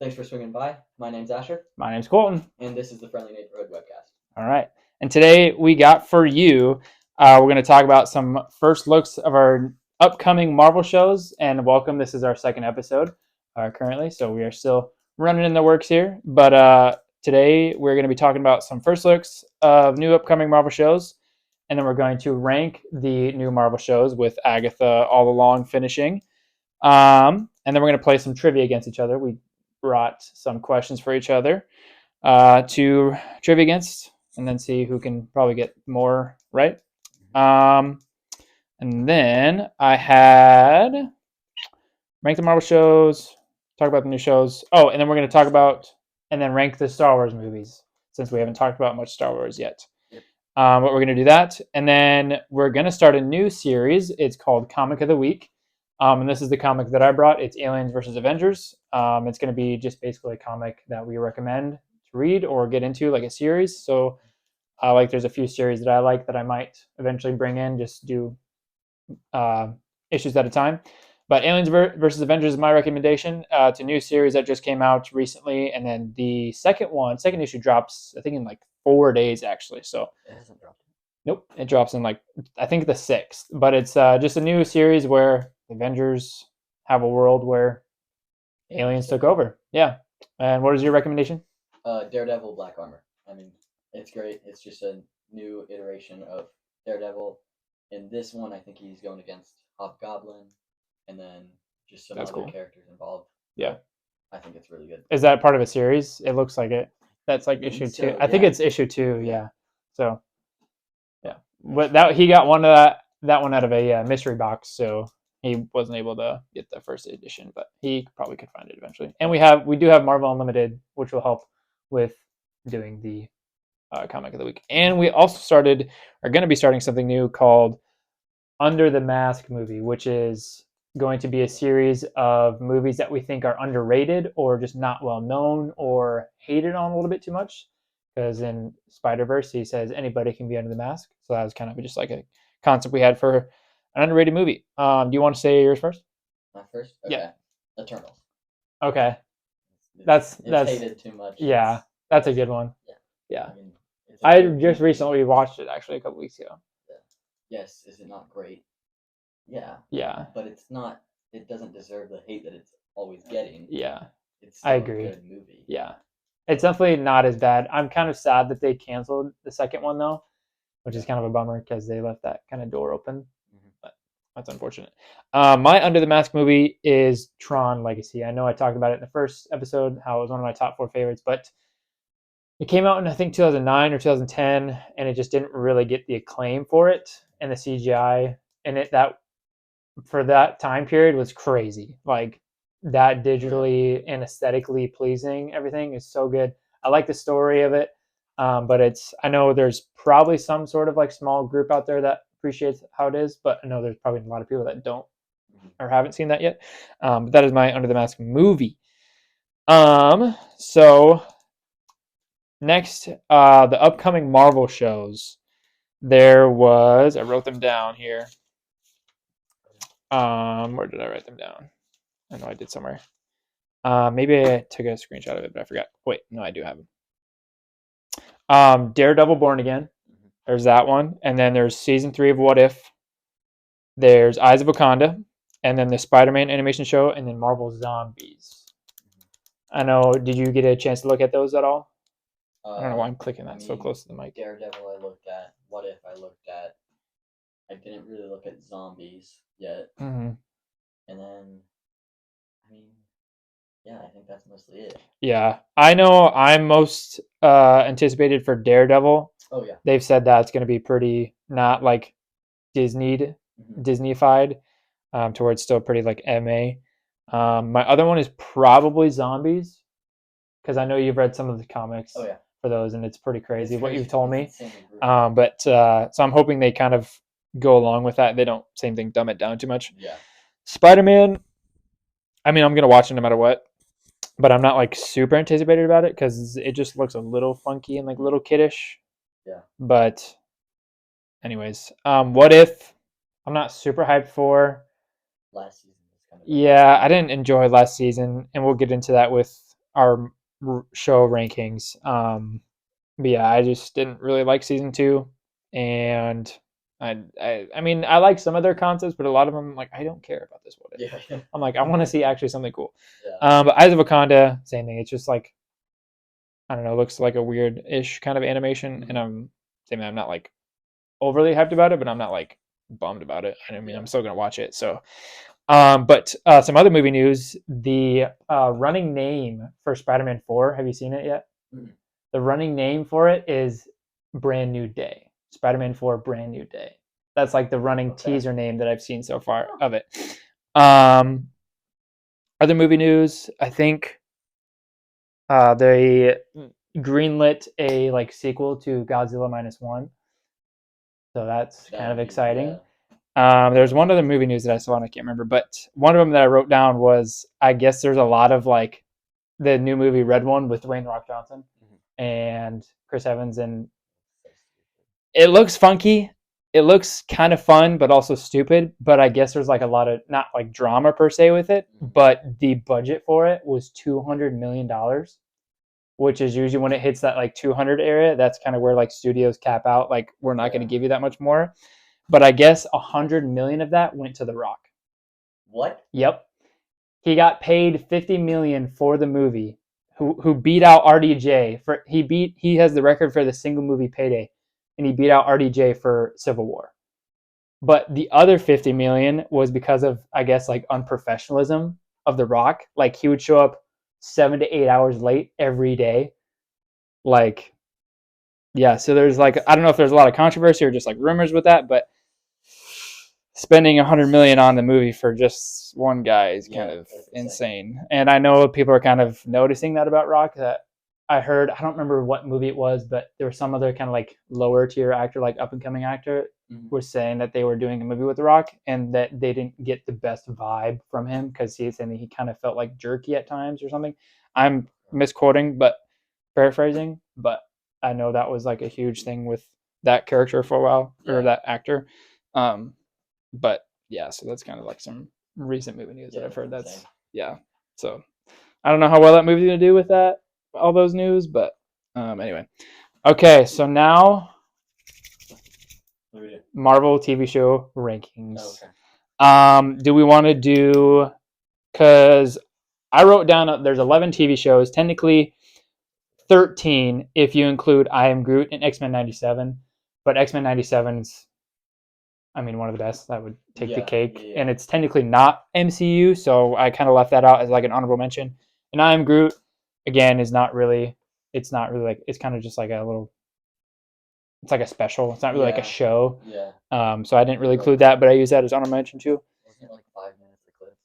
Thanks for swinging by. My name's Asher, My name's Colton. and this is the Friendly Neighborhood Webcast. All right. And today we got for you, we're going to talk about some first looks of our upcoming Marvel shows. And welcome, this is our second episode currently. So we are still running in the works here. But today we're going to be talking about some first looks of new upcoming Marvel shows. And then we're going to rank the new Marvel shows with Agatha All Along finishing. And then we're going to play some trivia against each other. We brought some questions for each other to trivia against, and then see who can probably get more right. And then I had rank the Marvel shows, talk about the new shows. Oh, and then we're going to talk about and then rank the Star Wars movies since we haven't talked about much Star Wars yet. But we're going to do that, and then we're going to start a new series. It's called Comic of the Week. And this is the comic that I brought. It's Aliens versus Avengers. It's going to be just basically a comic that we recommend to read or get into, like a series. So, there's a few series that I like that I might eventually bring in, just do issues at a time. But Aliens versus Avengers is my recommendation. It's a new series that just came out recently, and then the second issue drops, I think, in like 4 days actually. So it hasn't dropped. Nope, it drops in I think the 6th. But it's just a new series where Avengers have a world where aliens took over. Yeah. And what is your recommendation? Daredevil Black Armor. I mean, it's great. It's just a new iteration of Daredevil. In this one, I think he's going against Hobgoblin, and then just some other characters involved. Yeah. I think it's really good. Is that part of a series? It looks like it. That's like issue 2. So, I think it's issue 2. Yeah. So, yeah. But he got that one out of a mystery box, so he wasn't able to get the first edition, but he probably could find it eventually. And we do have Marvel Unlimited, which will help with doing the comic of the week. And we also are going to be starting something new called Under the Mask movie, which is going to be a series of movies that we think are underrated or just not well known or hated on a little bit too much. Because in Spider-Verse, he says anybody can be under the mask. So that was kind of just like a concept we had for an underrated movie. Do you want to say yours first? My first? Okay. Yeah. Eternals. Okay. It's hated too much. Yeah, that's a good one. Yeah. I mean, I just recently watched it actually a couple weeks ago. Yeah. Yes, is it not great? Yeah. Yeah. But it's not. It doesn't deserve the hate that it's always getting. Yeah. It's still I agree. A good movie. Yeah. It's definitely not as bad. I'm kind of sad that they canceled the second one though, which is kind of a bummer because they left that kind of door open. But that's unfortunate. My Under the Mask movie is Tron Legacy. I know I talked about it in the first episode, how it was one of my top 4 favorites, but it came out in I think 2009 or 2010, and it just didn't really get the acclaim for it, and the CGI in it that for that time period was crazy. Like that digitally and aesthetically pleasing, everything is so good. I like the story of it, but I know there's probably some sort of like small group out there that appreciates how it is, but I know there's probably a lot of people that don't or haven't seen that yet. But that is my Under the Mask movie. So next, the upcoming Marvel shows. I wrote them down here. Where did I write them down? I know I did somewhere. Maybe I took a screenshot of it, but I forgot. Wait, no, I do have them. Daredevil Born Again. There's that one. And then there's season 3 of What If. There's Eyes of Wakanda. And then the Spider-Man animation show. And then Marvel Zombies. I know, did you get a chance to look at those at all? I don't know why I'm clicking that so close to the mic. Daredevil I looked at. What If I looked at. I didn't really look at Zombies yet. Mm-hmm. And then, I think that's mostly it. Yeah. I know I'm most anticipated for Daredevil. Oh, yeah. They've said that it's going to be pretty not like Disneyfied, to where it's still pretty like MA. My other one is probably Zombies, because I know you've read some of the comics for those, and it's pretty crazy what you've told me. So I'm hoping they kind of go along with that. They don't, same thing, dumb it down too much. Yeah. Spider-Man, I'm going to watch it no matter what, but I'm not like super anticipated about it because it just looks a little funky and like a little kiddish. Yeah. But anyways, What If, I'm not super hyped for. Last season was kind of Yeah, I didn't enjoy last season, and we'll get into that with our show rankings. But yeah, I just didn't really like season 2, and I mean, I like some of their concepts, but a lot of them, like, I don't care about this one. Yeah. I'm like, I want to see actually something cool. Yeah. But Eyes of Wakanda, same thing. It's just like, I don't know, looks like a weird-ish kind of animation, and I'm not like overly hyped about it, but I'm not like bummed about it. I mean, I'm still gonna watch it. So, but some other movie news: the running name for Spider-Man 4. Have you seen it yet? Mhm. The running name for it is Brand New Day. Spider-Man 4 Brand New Day. That's like the running teaser name that I've seen so far of it. Other movie news, I think they greenlit a like sequel to Godzilla -1. So that's kind of exciting. There's one other movie news that I saw and I can't remember, but one of them that I wrote down was, I guess there's a lot of like the new movie Red One with Dwayne The Rock Johnson and Chris Evans, and it looks funky. It looks kind of fun, but also stupid. But I guess there's like a lot of, not like drama per se with it, but the budget for it was $200 million, which is usually when it hits that like 200 area. That's kind of where like studios cap out. Like, we're not going to give you that much more. But I guess 100 million of that went to The Rock. What? Yep. He got paid 50 million for the movie. Who beat out RDJ for he has the record for the single movie payday, and he beat out RDJ for Civil War. But the other 50 million was because of, I guess, like unprofessionalism of The Rock. Like, he would show up 7 to 8 hours late every day. Like, yeah, so there's like, I don't know if there's a lot of controversy or just like rumors with that, but spending 100 million on the movie for just one guy is kind of insane. And I know people are kind of noticing that about Rock. That I heard, I don't remember what movie it was, but there was some other kind of like lower tier actor, like up and coming actor, was saying that they were doing a movie with The Rock and that they didn't get the best vibe from him because he's saying he kind of felt like jerky at times or something. I'm misquoting, but paraphrasing, but I know that was like a huge thing with that character for a while, or that actor. But yeah, so that's kind of like some recent movie news that I've heard. That's insane. Yeah. So I don't know how well that movie's gonna do with that, all those news, but anyway. Okay, so now Marvel TV show rankings. Do we want to do? Because I wrote down there's 11 TV shows, technically 13 if you include I Am Groot and X-Men 97, but X-Men 97's, I mean, one of the best. That would take the cake. And it's technically not MCU, so I kind of left that out as like an honorable mention. And I Am Groot, again, is not really, it's not really like, it's kind of just like a little, it's like a special. It's not really like a show. So I didn't really include that, but I use that as honorable mention too. Wasn't it like 5 minutes of clips?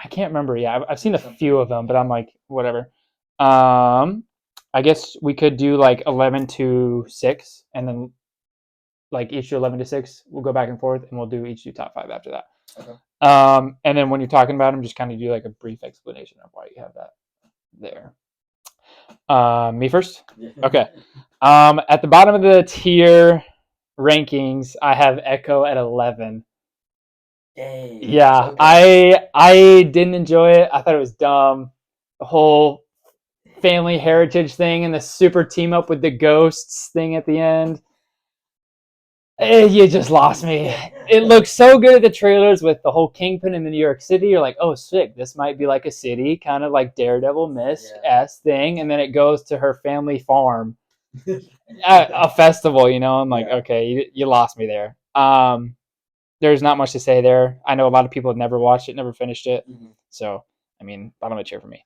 I can't remember. Yeah, I've seen a few of them, but I'm like, whatever. I guess we could do like 11 to 6, and then like each do 11 to 6. We'll go back and forth, and we'll do each do top 5 after that. Okay. And then when you're talking about them, just kind of do like a brief explanation of why you have that there. Me first? Okay. At the bottom of the tier rankings, I have Echo at 11. Dang. Yeah, okay. I didn't enjoy it. I thought it was dumb. The whole family heritage thing and the super team up with the ghosts thing at the end. You just lost me. It looks so good at the trailers with the whole Kingpin in the New York City. You're like, oh, sick. This might be like a city, kind of like Daredevil Mist-esque thing. And then it goes to her family farm at a festival, you know? I'm like, okay, you lost me there. There's not much to say there. I know a lot of people have never watched it, never finished it. So, I mean, bottom of the chair for me.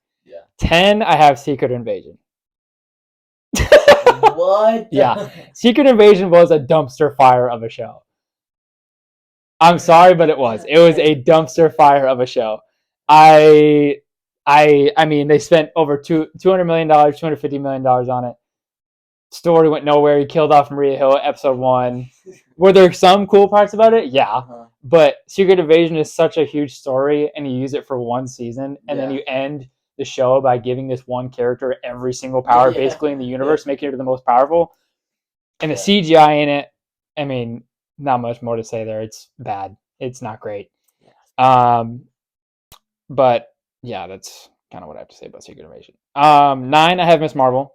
10, I have Secret Invasion. What? Yeah. Secret Invasion was a dumpster fire of a show. I'm sorry, but it was. It was a dumpster fire of a show. I mean, they spent over $200 million, $250 million on it. Story went nowhere. He killed off Maria Hill at episode 1. Were there some cool parts about it? Yeah. But Secret Invasion is such a huge story, and you use it for one season, and then you end the show by giving this one character every single power basically in the universe, making her the most powerful. And the CGI in it, I mean, not much more to say there. It's bad. It's not great. But yeah, that's kind of what I have to say about Secret Invasion. 9, I have Miss Marvel.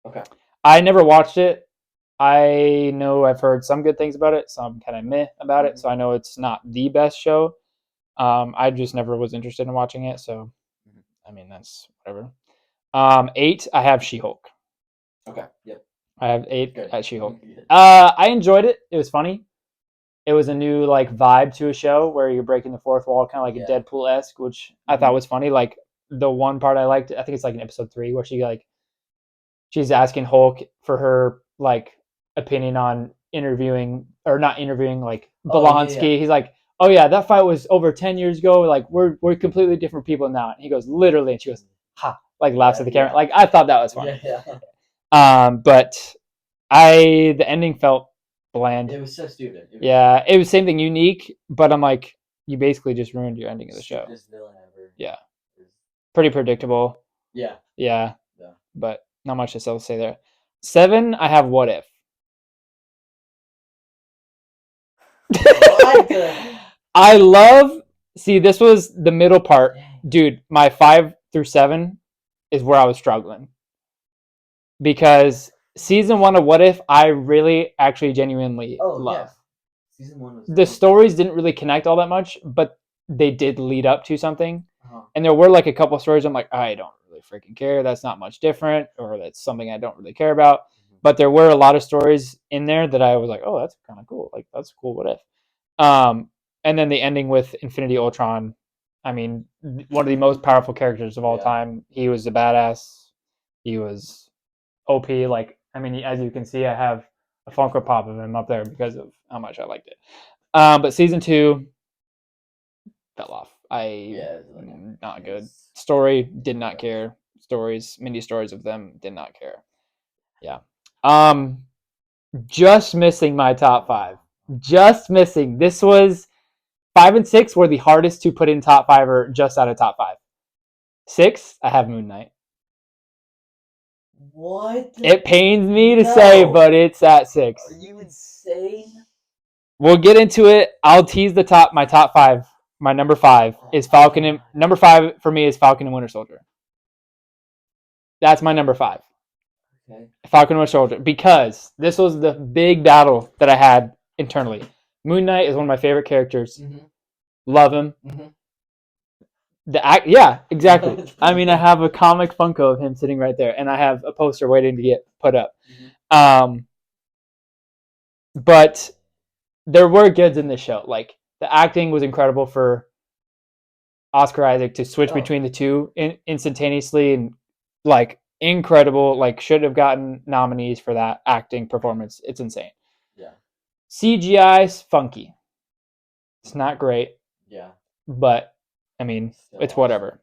Okay. I never watched it. I know I've heard some good things about it, some kind of meh about it, so I know it's not the best show. I just never was interested in watching it, so I mean that's whatever. 8, I have She-Hulk. Okay. Yep. I have 8 Good. at She-Hulk. Good. I enjoyed it. It was funny. It was a new like vibe to a show where you're breaking the fourth wall, kind of like a Deadpool-esque, which I thought was funny. Like the one part I liked, I think it's like in episode 3 where she's asking Hulk for her like opinion on interviewing or not interviewing like Belansky. He's like, "Oh yeah, that fight was over 10 years ago. Like we're completely different people now." And he goes, "Literally," and she goes, "Ha!" Like laughs at the camera. Like I thought that was funny. But the ending felt bland. It was so stupid. It was same thing, unique. But I'm like, you basically just ruined your ending of the show. Stupidest villain ever. Yeah, pretty predictable. Yeah. But not much to say there. 7, I have What If. I love. See, this was the middle part, dude. My 5 through 7 is where I was struggling because season 1 of What If, I really, actually, genuinely love. Yeah. Season 1 was. The stories didn't really connect all that much, but they did lead up to something, and there were like a couple stories I'm like, I don't really freaking care. That's not much different, or that's something I don't really care about. But there were a lot of stories in there that I was like, oh, that's kind of cool. Like that's cool. What if? And then the ending with Infinity Ultron. I mean, one of the most powerful characters of all time. He was a badass. He was OP. Like, I mean, as you can see, I have a Funko Pop of him up there because of how much I liked it. But season 2 fell off. Not good. Story, did not care. Mini stories of them, did not care. Yeah. Just missing my top 5. Just missing. This was 5 and 6 were the hardest to put in top 5 or just out of top 5. 6, I have Moon Knight. What? It pains me to say, but it's at 6. Are you insane? We'll get into it. I'll tease my top 5. My number 5 is Falcon. And number 5 for me is Falcon and Winter Soldier. That's my number 5. Okay. Falcon and Winter Soldier, because this was the big battle that I had internally. Moon Knight is one of my favorite characters. Love him. Yeah, exactly. I mean, I have a comic Funko of him sitting right there, and I have a poster waiting to get put up. But there were goods in this show. Like the acting was incredible for Oscar Isaac to switch between the two instantaneously, and like incredible. Like should have gotten nominees for that acting performance. It's insane. Yeah. CGI's funky. It's not great. Yeah. But I mean, it's whatever.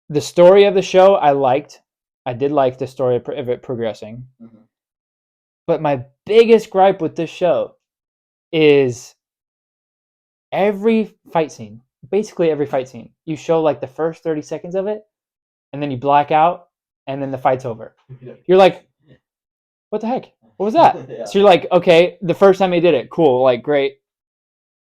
The story of the show I liked. I did like the story of it progressing. But my biggest gripe with this show is every fight scene, basically every fight scene, you show like the first 30 seconds of it, and then you black out, and then the fight's over. You're like, what the heck? What was that? So you're like, okay, the first time they did it, cool, like great.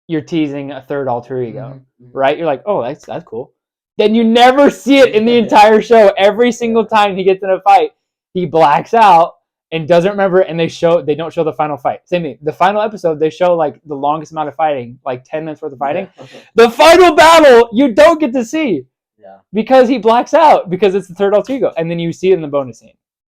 You're teasing a third alter ego, right? You're like, oh, that's cool. Then you never see it in the entire show. Every single time he gets in a fight, he blacks out and doesn't remember, and they don't show the final fight. Same thing. The final episode, they show like the longest amount of fighting, like 10 minutes worth of fighting. The final battle, you don't get to see. Because he blacks out, because it's the third alter ego. And then you see it in the bonus scene.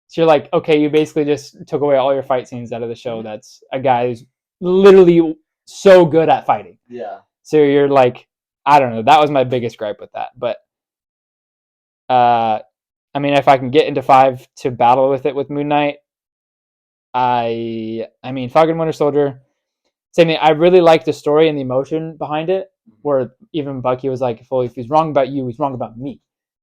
So you're like, okay, you basically just took away all your fight scenes out of the show. That's a guy who's literally so good at fighting. Yeah. So you're like, I don't know. That was my biggest gripe with that. But I mean, if I can get into 5 to battle with it with Moon Knight, I mean, Falcon Winter Soldier, same thing. I really like the story and the emotion behind it, where even Bucky was like, if he's wrong about you, he's wrong about me.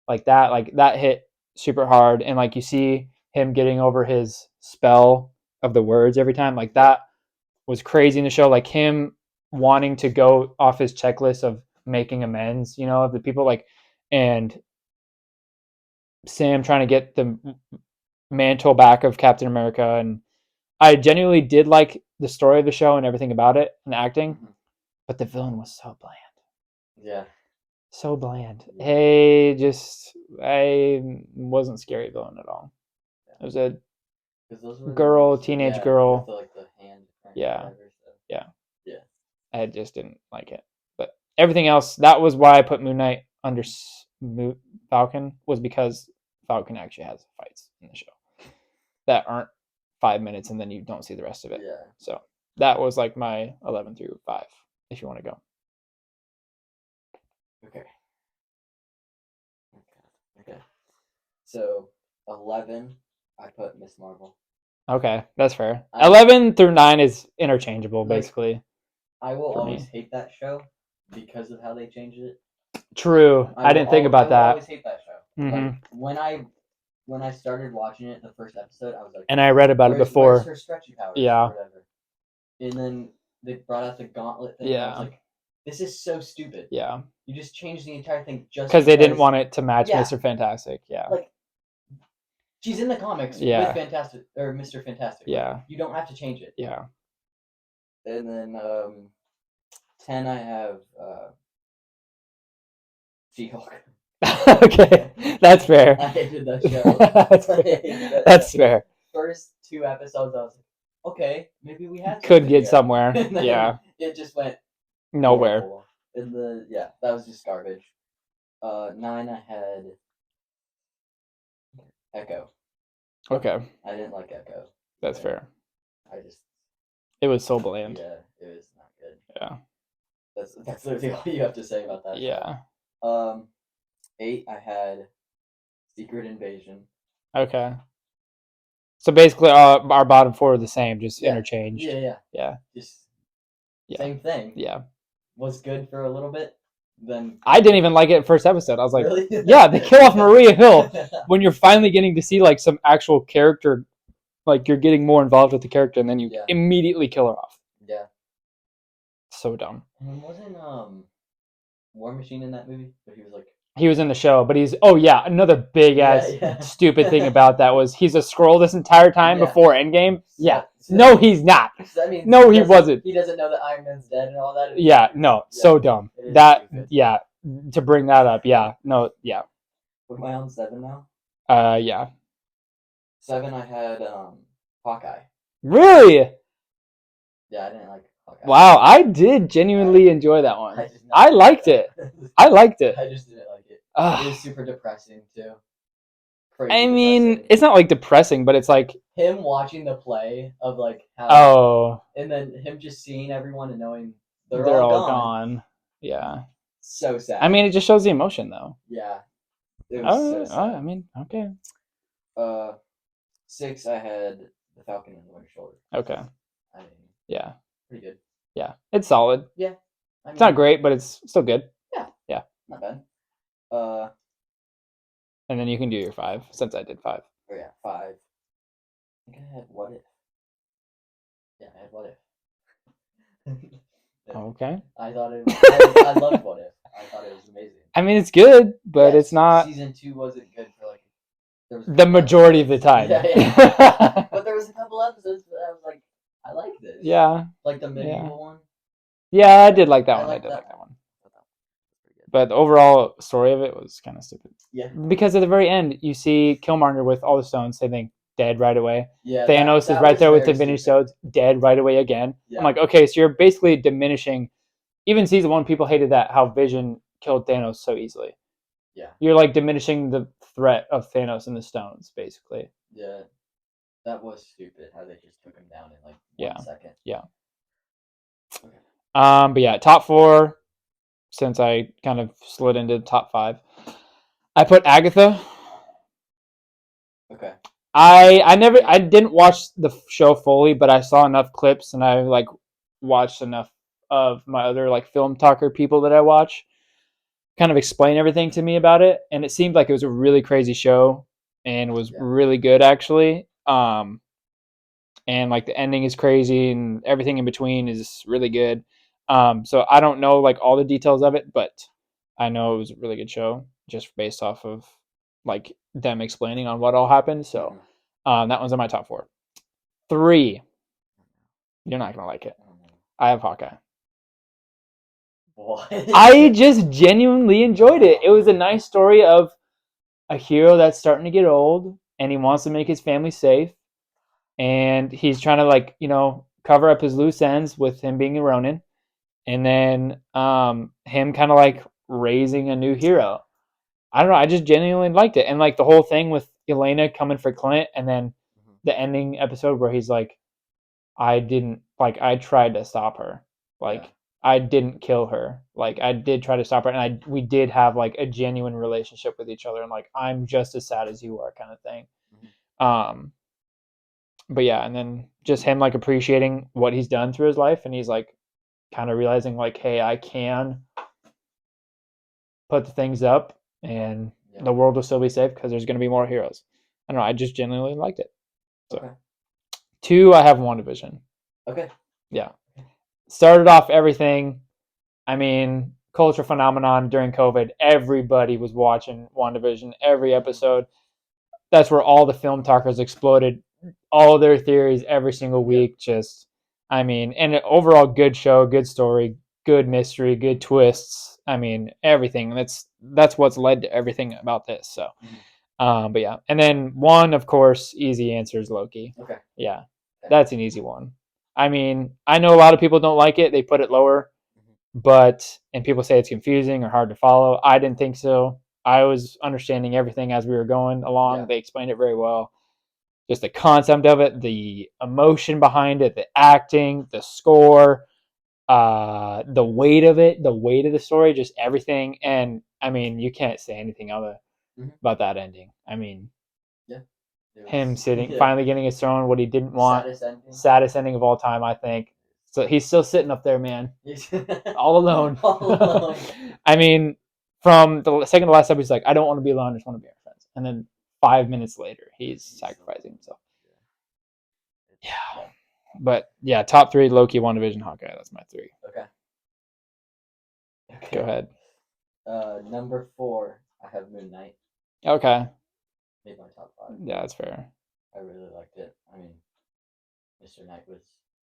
Like that hit super hard. And like you see him getting over his spell of the words every time, like that was crazy in the show. Like him wanting to go off his checklist of making amends, of the people, like, and Sam trying to get the mantle back of Captain America. And I genuinely did like the story of the show and everything about it and acting, but the villain was so bland. Yeah. So bland. Yeah. I wasn't scary villain at all. It was a Because those were the girl, ones, teenage yeah, girl. with the, like the hand crank or Yeah. whatever. So. Yeah. Yeah. I just didn't like it. But everything else, that was why I put Moon Knight under Falcon, was because Falcon actually has fights in the show that aren't 5 minutes and then you don't see the rest of it. Yeah. So that was like my 11 through 5, if you want to go. Okay. So 11, I put Miss Marvel. Okay, that's fair. 11 through 9 is interchangeable, like, basically. I will always hate that show because of how they changed it. True. I didn't think about that. I will always hate that show. Mm-hmm. Like, when I started watching it, the first episode, I was like, and I read about it before. Where's her stretchy powers? Yeah. Or whatever. And then they brought out the gauntlet thing. Yeah. And I was like, this is so stupid. Yeah. You just changed the entire thing just because they didn't want it to match Mr. Fantastic. Yeah. Like, she's in the comics with Fantastic or Mr. Fantastic. Yeah. Like, you don't have to change it. Yeah. And then 10, I have She-Hulk. Okay, that's fair. I hated that show. That's fair. First 2 episodes, I was like, okay, maybe we had could get somewhere. Yeah. It just went nowhere. horrible. And that was just garbage. 9, I had Echo. Okay. I didn't like Echo. That's fair. It was so bland. Yeah, it was not good. Yeah. That's literally all you have to say about that. Yeah. Show. 8, I had Secret Invasion. Okay. So basically, our bottom 4 are the same, just interchanged. Yeah. Just same thing. Yeah. Was good for a little bit. Then I didn't even like it first episode. I was like, really? Yeah, they kill off Maria Hill when you're finally getting to see like some actual character, like you're getting more involved with the character, and then you immediately kill her off. Yeah. So dumb. And wasn't War Machine in that movie? But he was in the show, but another big ass stupid thing about that was he's a Skrull this entire time before Endgame. Yeah. No, he's not. So that means no, he wasn't. He doesn't know that Iron Man's dead and all that. Yeah, no, so dumb. That stupid. To bring that up, no. Am I on 7 now? Yeah. 7, I had Hawkeye. Really? Yeah, I didn't like Hawkeye. Wow, I did genuinely enjoy that one. I liked it. I liked it. I just didn't like it. It was super depressing too. I mean, it's not like depressing, but it's like him watching the play of like how and then him just seeing everyone and knowing they're all gone. Yeah. So sad. I mean, it just shows the emotion though. Yeah. It was so sad. I mean, okay. 6, I had the Falcon and the Winter Soldier. Okay. I mean, yeah. Pretty good. Yeah. It's solid. Yeah. I mean, it's not great, but it's still good. Yeah. Yeah. Not bad. And then you can do your 5, since I did 5. Oh yeah, 5. I think I had What If. Yeah, I had What If. Okay. I thought it was, I loved What If. I thought it was amazing. I mean, it's good, but it's not. Season 2 wasn't good for like the majority of the time. Yeah. But there was a couple episodes that I was like, I like this. Yeah. Like the medieval one. Yeah, I did like that one. I did like that one. But the overall story of it was kind of stupid. Yeah. Because at the very end, you see Killmonger with all the stones, they think dead right away. Yeah. Thanos is right there with the Infinity Stones, dead right away again. Yeah. I'm like, okay, so you're basically diminishing. Even season 1, people hated that how Vision killed Thanos so easily. Yeah. You're like diminishing the threat of Thanos and the stones, basically. Yeah. That was stupid how they just took him down in like 1 second. Yeah. Okay. But yeah, top 4. Since I kind of slid into the top 5, I put Agatha. Okay. I didn't watch the show fully, but I saw enough clips and I like watched enough of my other like film talker people that I watch kind of explain everything to me about it, and it seemed like it was a really crazy show and was really good actually. And like the ending is crazy and everything in between is really good. So I don't know like all the details of it, but I know it was a really good show just based off of like them explaining on what all happened. So that one's in my top 4. 3, you're not gonna like it. I have Hawkeye. What? I just genuinely enjoyed it. It was a nice story of a hero that's starting to get old and he wants to make his family safe. And he's trying to, like, cover up his loose ends with him being a Ronin. And then him kind of like raising a new hero. I don't know. I just genuinely liked it. And like the whole thing with Elena coming for Clint and then the ending episode where he's like, I tried to stop her. Like, Yeah. I didn't kill her. Like, I did try to stop her, and we did have like a genuine relationship with each other, and like I'm just as sad as you are, kind of thing. But yeah, and then just him like appreciating what he's done through his life, and he's like kind of realizing like, hey, I can put the things up, and the world will still be safe because there's going to be more heroes. I don't know. I just genuinely liked it. So, Okay. 2, I have WandaVision. Okay. Yeah. Started off everything. I mean, culture phenomenon during COVID. Everybody was watching WandaVision, every episode. That's where all the film talkers exploded. All their theories every single week. Just, I mean, and an overall good show, good story, good mystery, good twists. I mean, everything. That's what's led to everything about this. So, but yeah. And then one, of course, easy answer is Loki. Okay. Yeah, that's an easy one. I mean, I know a lot of people don't like it. They put it lower. And people say it's confusing or hard to follow. I didn't think so. I was understanding everything as we were going along. They explained it very well. Just the concept of it, the emotion behind it, the acting, the score, the weight of it, the weight of the story, just everything. And I mean, you can't say anything other about that ending. I mean, him sitting, finally getting his throne, what he didn't want, saddest ending of all time, I think. So he's still sitting up there, man, all alone. All alone. I mean, from the second to last episode, he's like, I don't want to be alone, I just want to be with friends. And then 5 minutes later, he's sacrificing himself. Yeah. But yeah, top 3, Loki, WandaVision, Hawkeye. That's my 3. Okay. Go ahead. Number 4, I have Moon Knight. Okay. Made my top 5. Yeah, that's fair. I really liked it. I mean, Mr. Knight was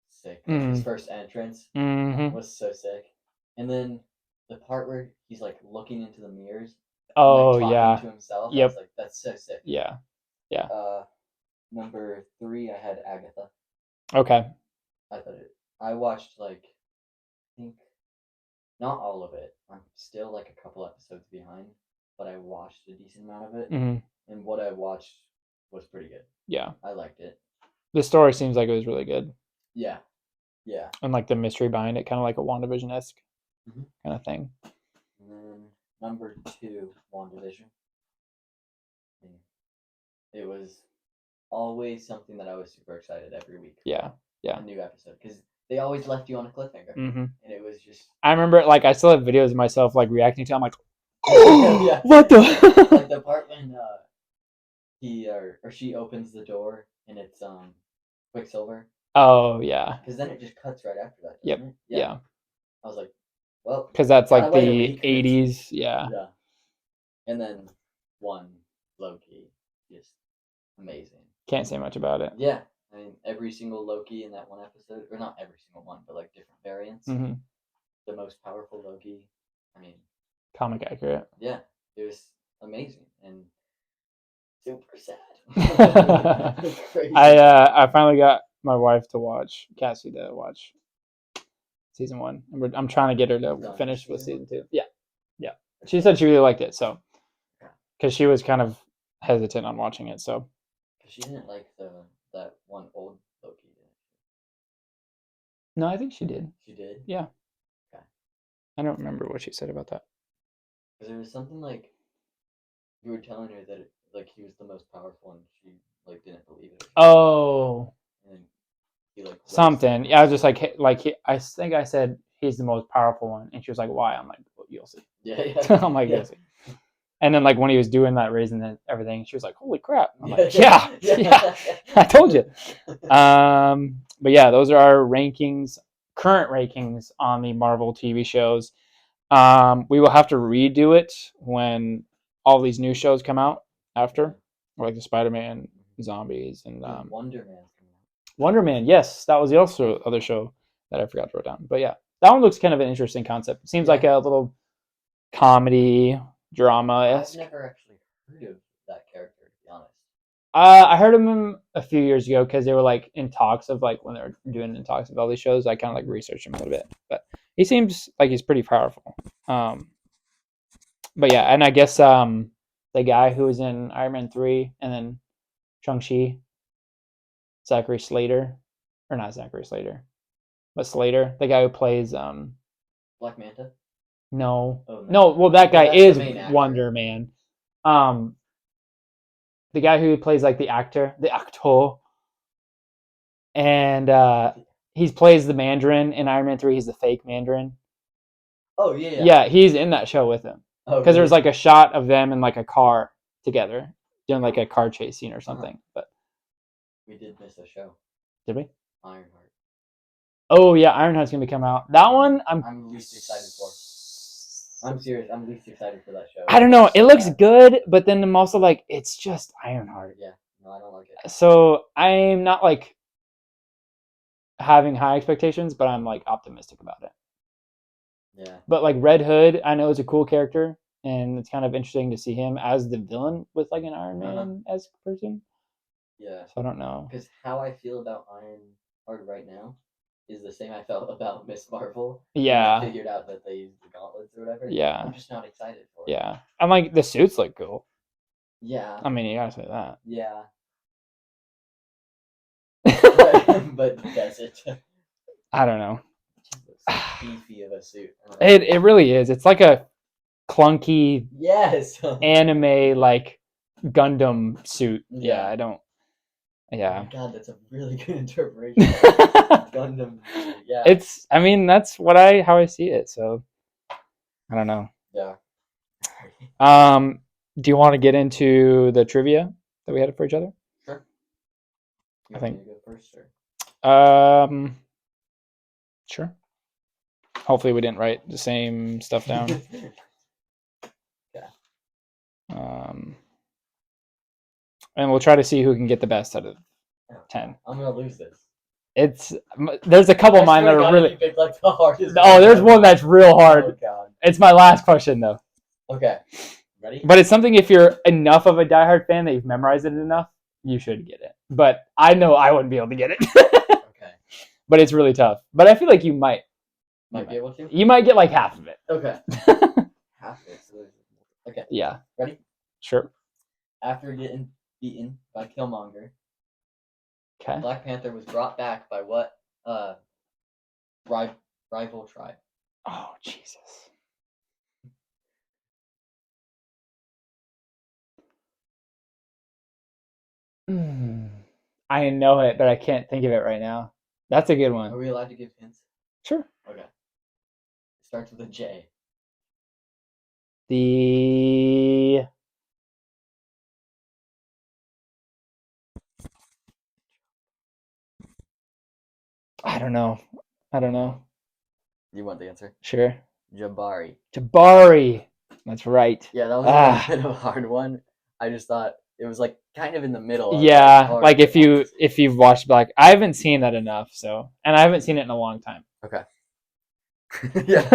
sick. His first entrance was so sick. And then the part where he's like looking into the mirrors. Oh, and, like, talking to himself. Yep. I was like, that's so sick. Yeah. Number 3, I had Agatha. Okay. I watched like, I think, not all of it. I'm still like a couple episodes behind, but I watched a decent amount of it. And what I watched was pretty good. Yeah. I liked it. The story seems like it was really good. Yeah. And like the mystery behind it, kind of like a WandaVision-esque kind of thing. And then number 2, WandaVision. It was always something that I was super excited every week. Yeah. A new episode, because they always left you on a cliffhanger, and it was just. I remember, like, I still have videos of myself like reacting to it. I'm like, oh, what the? Like the part when he or she opens the door and it's Quicksilver. Oh yeah. Because then it just cuts right after that. Yep. It? Yeah. I was like, well. Because that's like the 80s. Yeah. Yeah. And then one Loki, just amazing. Can't say much about it. Yeah. I mean, every single Loki in that one episode, or not every single one, but like different variants. The most powerful Loki. I mean, comic accurate. Yeah, it was amazing and super sad. Crazy. I finally got my wife to watch, Cassie to watch season 1. I'm trying to get her to finish with season 2. Yeah. She said she really liked it, so because she was kind of hesitant on watching it, so. She didn't like that one old Loki, did she? No, I think she did. She did? Yeah. Okay. I don't remember what she said about that. Because there was something like you were telling her that like he was the most powerful, and she like didn't believe it. Oh. And he like something. Yeah, I was just like I think I said he's the most powerful one, and she was like, "Why?" I'm like, well, "You'll see." Yeah. I'm like, "You'll see." And then like when he was doing that raising and everything, she was like, "Holy crap!" I'm like, "Yeah, I told you." But yeah, those are our rankings, current rankings on the Marvel TV shows. We will have to redo it when all these new shows come out after, like the Spider-Man, zombies, and Wonder Man. Wonder Man. Yes, that was the other show that I forgot to write down. But yeah, That one looks kind of an interesting concept. It seems like a little comedy drama. I've never actually heard of that character, to be honest. I heard of him a few years ago because they were like in talks of like when they were doing in talks of all these shows. I kind of like researched him a little bit, but he seems like he's pretty powerful. But yeah, and I guess the guy who was in Iron Man 3 and then Shang-Chi, Zachary Slater, or not Zachary Slater, but Slater, the guy who plays Black Manta? no. Oh, No, well that guy that's the is main actor. Wonder Man. The guy who plays like the actor, and he plays the Mandarin in Iron Man 3. He's the fake Mandarin. Oh yeah. Yeah, he's in that show with him. Oh, Because really? there's like a shot of them in like a car together doing like a car chase scene or something. But we did miss a show. did we? Ironheart. Oh yeah, Ironheart's gonna be coming out. That one I'm least excited for. I'm serious. I'm least excited for that show. I don't know. It looks good, but then I'm also like, it's just Ironheart. Yeah. No, I don't like it. So I'm not like having high expectations, but I'm like optimistic about it. Yeah. But like Red Hood, I know is a cool character, and it's kind of interesting to see him as the villain with like an Iron Man esque person. Yeah. So I don't know. Because how I feel about Ironheart right now is the same I felt about Miss Marvel. Yeah. When I figured out that they used the gauntlets or whatever. Yeah. I'm just not excited for it. Yeah. And like the suits look cool. Yeah. I mean, you gotta say that. Yeah. but does it? I don't know. It's so beefy of a suit. It really is. It's like a clunky anime like Gundam suit. Yeah, I don't. Yeah. Oh my god, that's a really good interpretation. Gundam. Yeah. It's. I mean, that's how I see it. So, I don't know. Yeah. Do you want to get into the trivia that we had for each other? Sure. You I want think. me to go first, or? Sure. Hopefully, we didn't write the same stuff down. Yeah. And we'll try to see who can get the best out of 10. I'm gonna lose this. There's a couple of mine that are really. Pick, like, the hardest there's one that's real hard. Oh god. It's my last question though. Okay. Ready? But it's something if you're enough of a diehard fan that you've memorized it enough, you should get it. But I know I wouldn't be able to get it. Okay. But it's really tough. But I feel like you might. Might be able to? You might get like half of it. Okay. Half of it. So okay. Yeah. Ready? Sure. After getting beaten by Killmonger, okay. Black Panther was brought back by what rival tribe? Oh, Jesus. I know it, but I can't think of it right now. That's a good one. Are we allowed to give hints? Sure. Okay. It starts with a J. I don't know. You want the answer? Sure. Jabari. That's right. Yeah, that was a bit of a hard one. I just thought it was like kind of in the middle. Yeah, like if you've watched Black, I haven't seen that enough, and I haven't seen it in a long time. Okay. Yeah.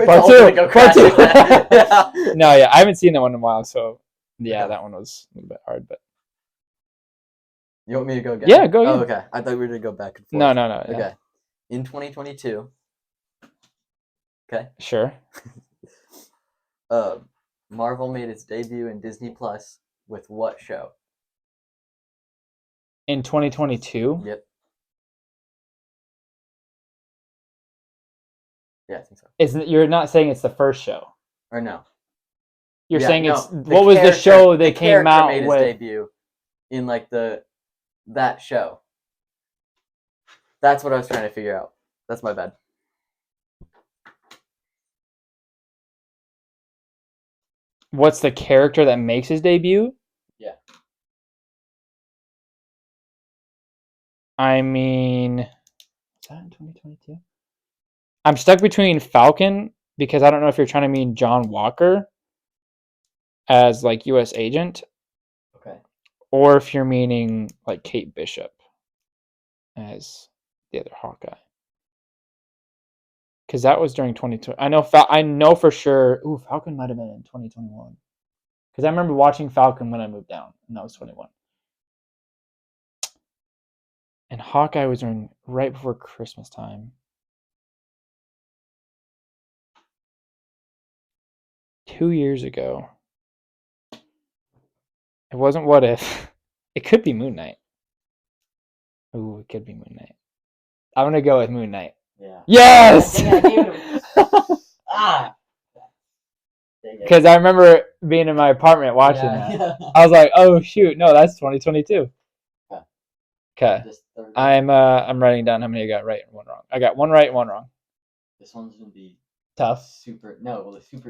Part two. Yeah. No, yeah, I haven't seen that one in a while, so yeah, that one was a little bit hard, but. You want me to go again? Yeah, go ahead. Oh, okay. I thought we were gonna go back and forth. No. Okay. Yeah. In 2022. Okay. Sure. Marvel made its debut in Disney Plus with what show? In 2022? Yep. Yeah, I think so. You're not saying it's the first show? Or no? You're saying it's what was the show they came out made with? His debut in like that show. That's what I was trying to figure out. That's my bad. What's the character that makes his debut? Yeah. I mean, is that in 2022? I'm stuck between Falcon, because I don't know if you're trying to mean John Walker as like U.S. agent. Okay. Or if you're meaning like Kate Bishop as the other Hawkeye. because that was during 2020. I know for sure. Ooh, Falcon might have been in 2021. Because I remember watching Falcon when I moved down, and that was 21. And Hawkeye was during right before Christmas time. 2 years ago. It wasn't What If. It could be Moon Knight. Ooh, it could be Moon Knight. I'm gonna go with Moon Knight. Yeah. Yes! Dang it, I gave it ah! Dang it. Because I remember being in my apartment watching that. Yeah. I was like, oh shoot, no, that's 2022. Okay. This third I'm one, writing down how many I got right and one wrong. I got one right and one wrong. this one's gonna be Tough. super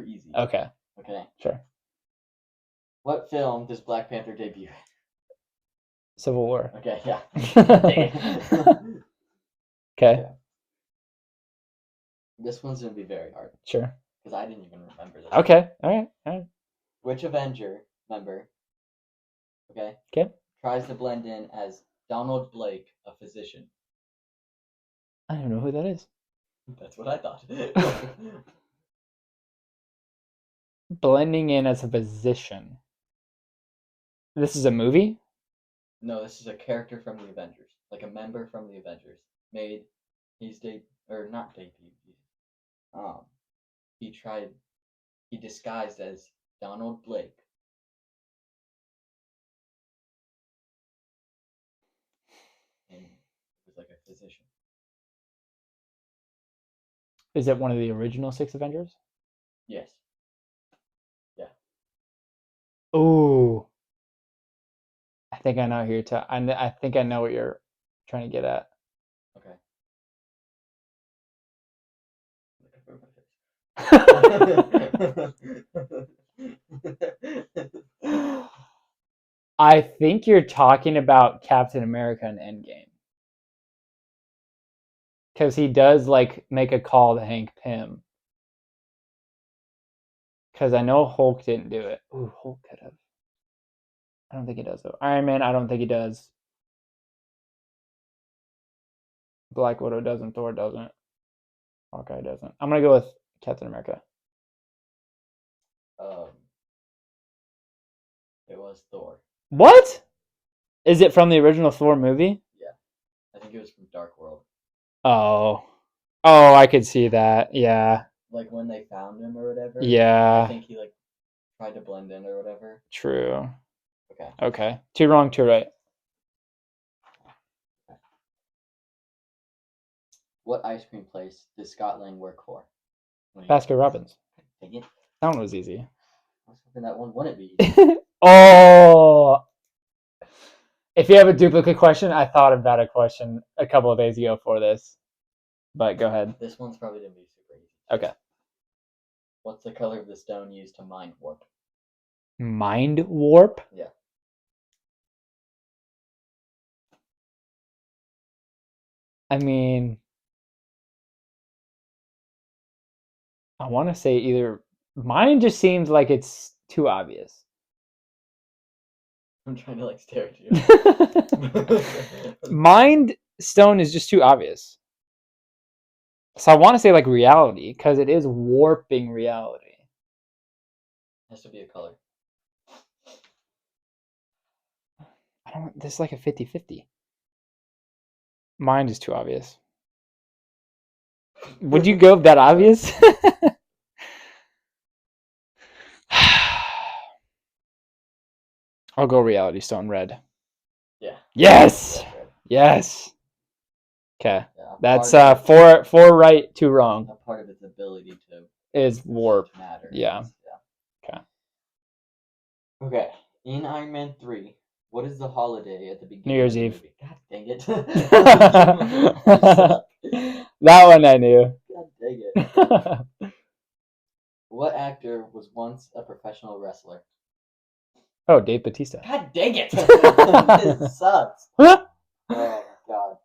easy. Okay. Okay. Sure. What film does Black Panther debut? Civil War. Okay, yeah. Okay. Yeah. This one's gonna be very hard Sure. because I didn't even remember this. Okay. All right. Which Avenger member, okay, tries to blend in as Donald Blake, a physician? I don't know who that is. That's what I thought. Blending in as a physician. This is a movie? No, this is a character from the Avengers, like a member from the Avengers. Not debut. He disguised as Donald Blake. And he was like a physician. Is it one of the original 6 Avengers? Yes. Yeah. Ooh. I think I know who you're I think I know what you're trying to get at. Okay. I think you're talking about Captain America in Endgame. Because he does like make a call to Hank Pym. Because I know Hulk didn't do it. Ooh, Hulk could have. I don't think he does though. Iron Man, I don't think he does. Black Widow doesn't. Thor doesn't. Hawkeye doesn't. I'm gonna go with Captain America. It was Thor. What? Is it from the original Thor movie? Yeah. I think it was from Dark World. Oh, I could see that. Yeah. Like when they found him or whatever. Yeah. I think he like tried to blend in or whatever. True. Okay. Okay. 2 wrong, 2 right. What ice cream place does Scott Lang work for? Baskin Robbins. Dang it. That one was easy. I was hoping that one wouldn't be. Oh. If you have a duplicate question, I thought about a question a couple of days ago for this. But go ahead. This one's probably gonna be super easy. Okay. What's the color of the stone used to mind warp? Mind warp? Yeah. I mean, I want to say either. Mine just seems like it's too obvious. I'm trying to like stare at you. Mind stone is just too obvious. So I want to say like reality because it is warping reality. Has to be a color. This is like a 50-50. Mind is too obvious. Would you go that obvious? I'll go reality stone red. Yeah. Yes. Red. Yes. Okay. Yeah, that's 4 right, 2 wrong. A part of its ability to is warp. Matter. Yeah. Okay. Okay. In Iron Man 3, what is the holiday at the beginning? New Year's of the Eve. Movie? God dang it. That one I knew. God dang it. What actor was once a professional wrestler? Oh, Dave Bautista. God dang it. This sucks. Oh my god.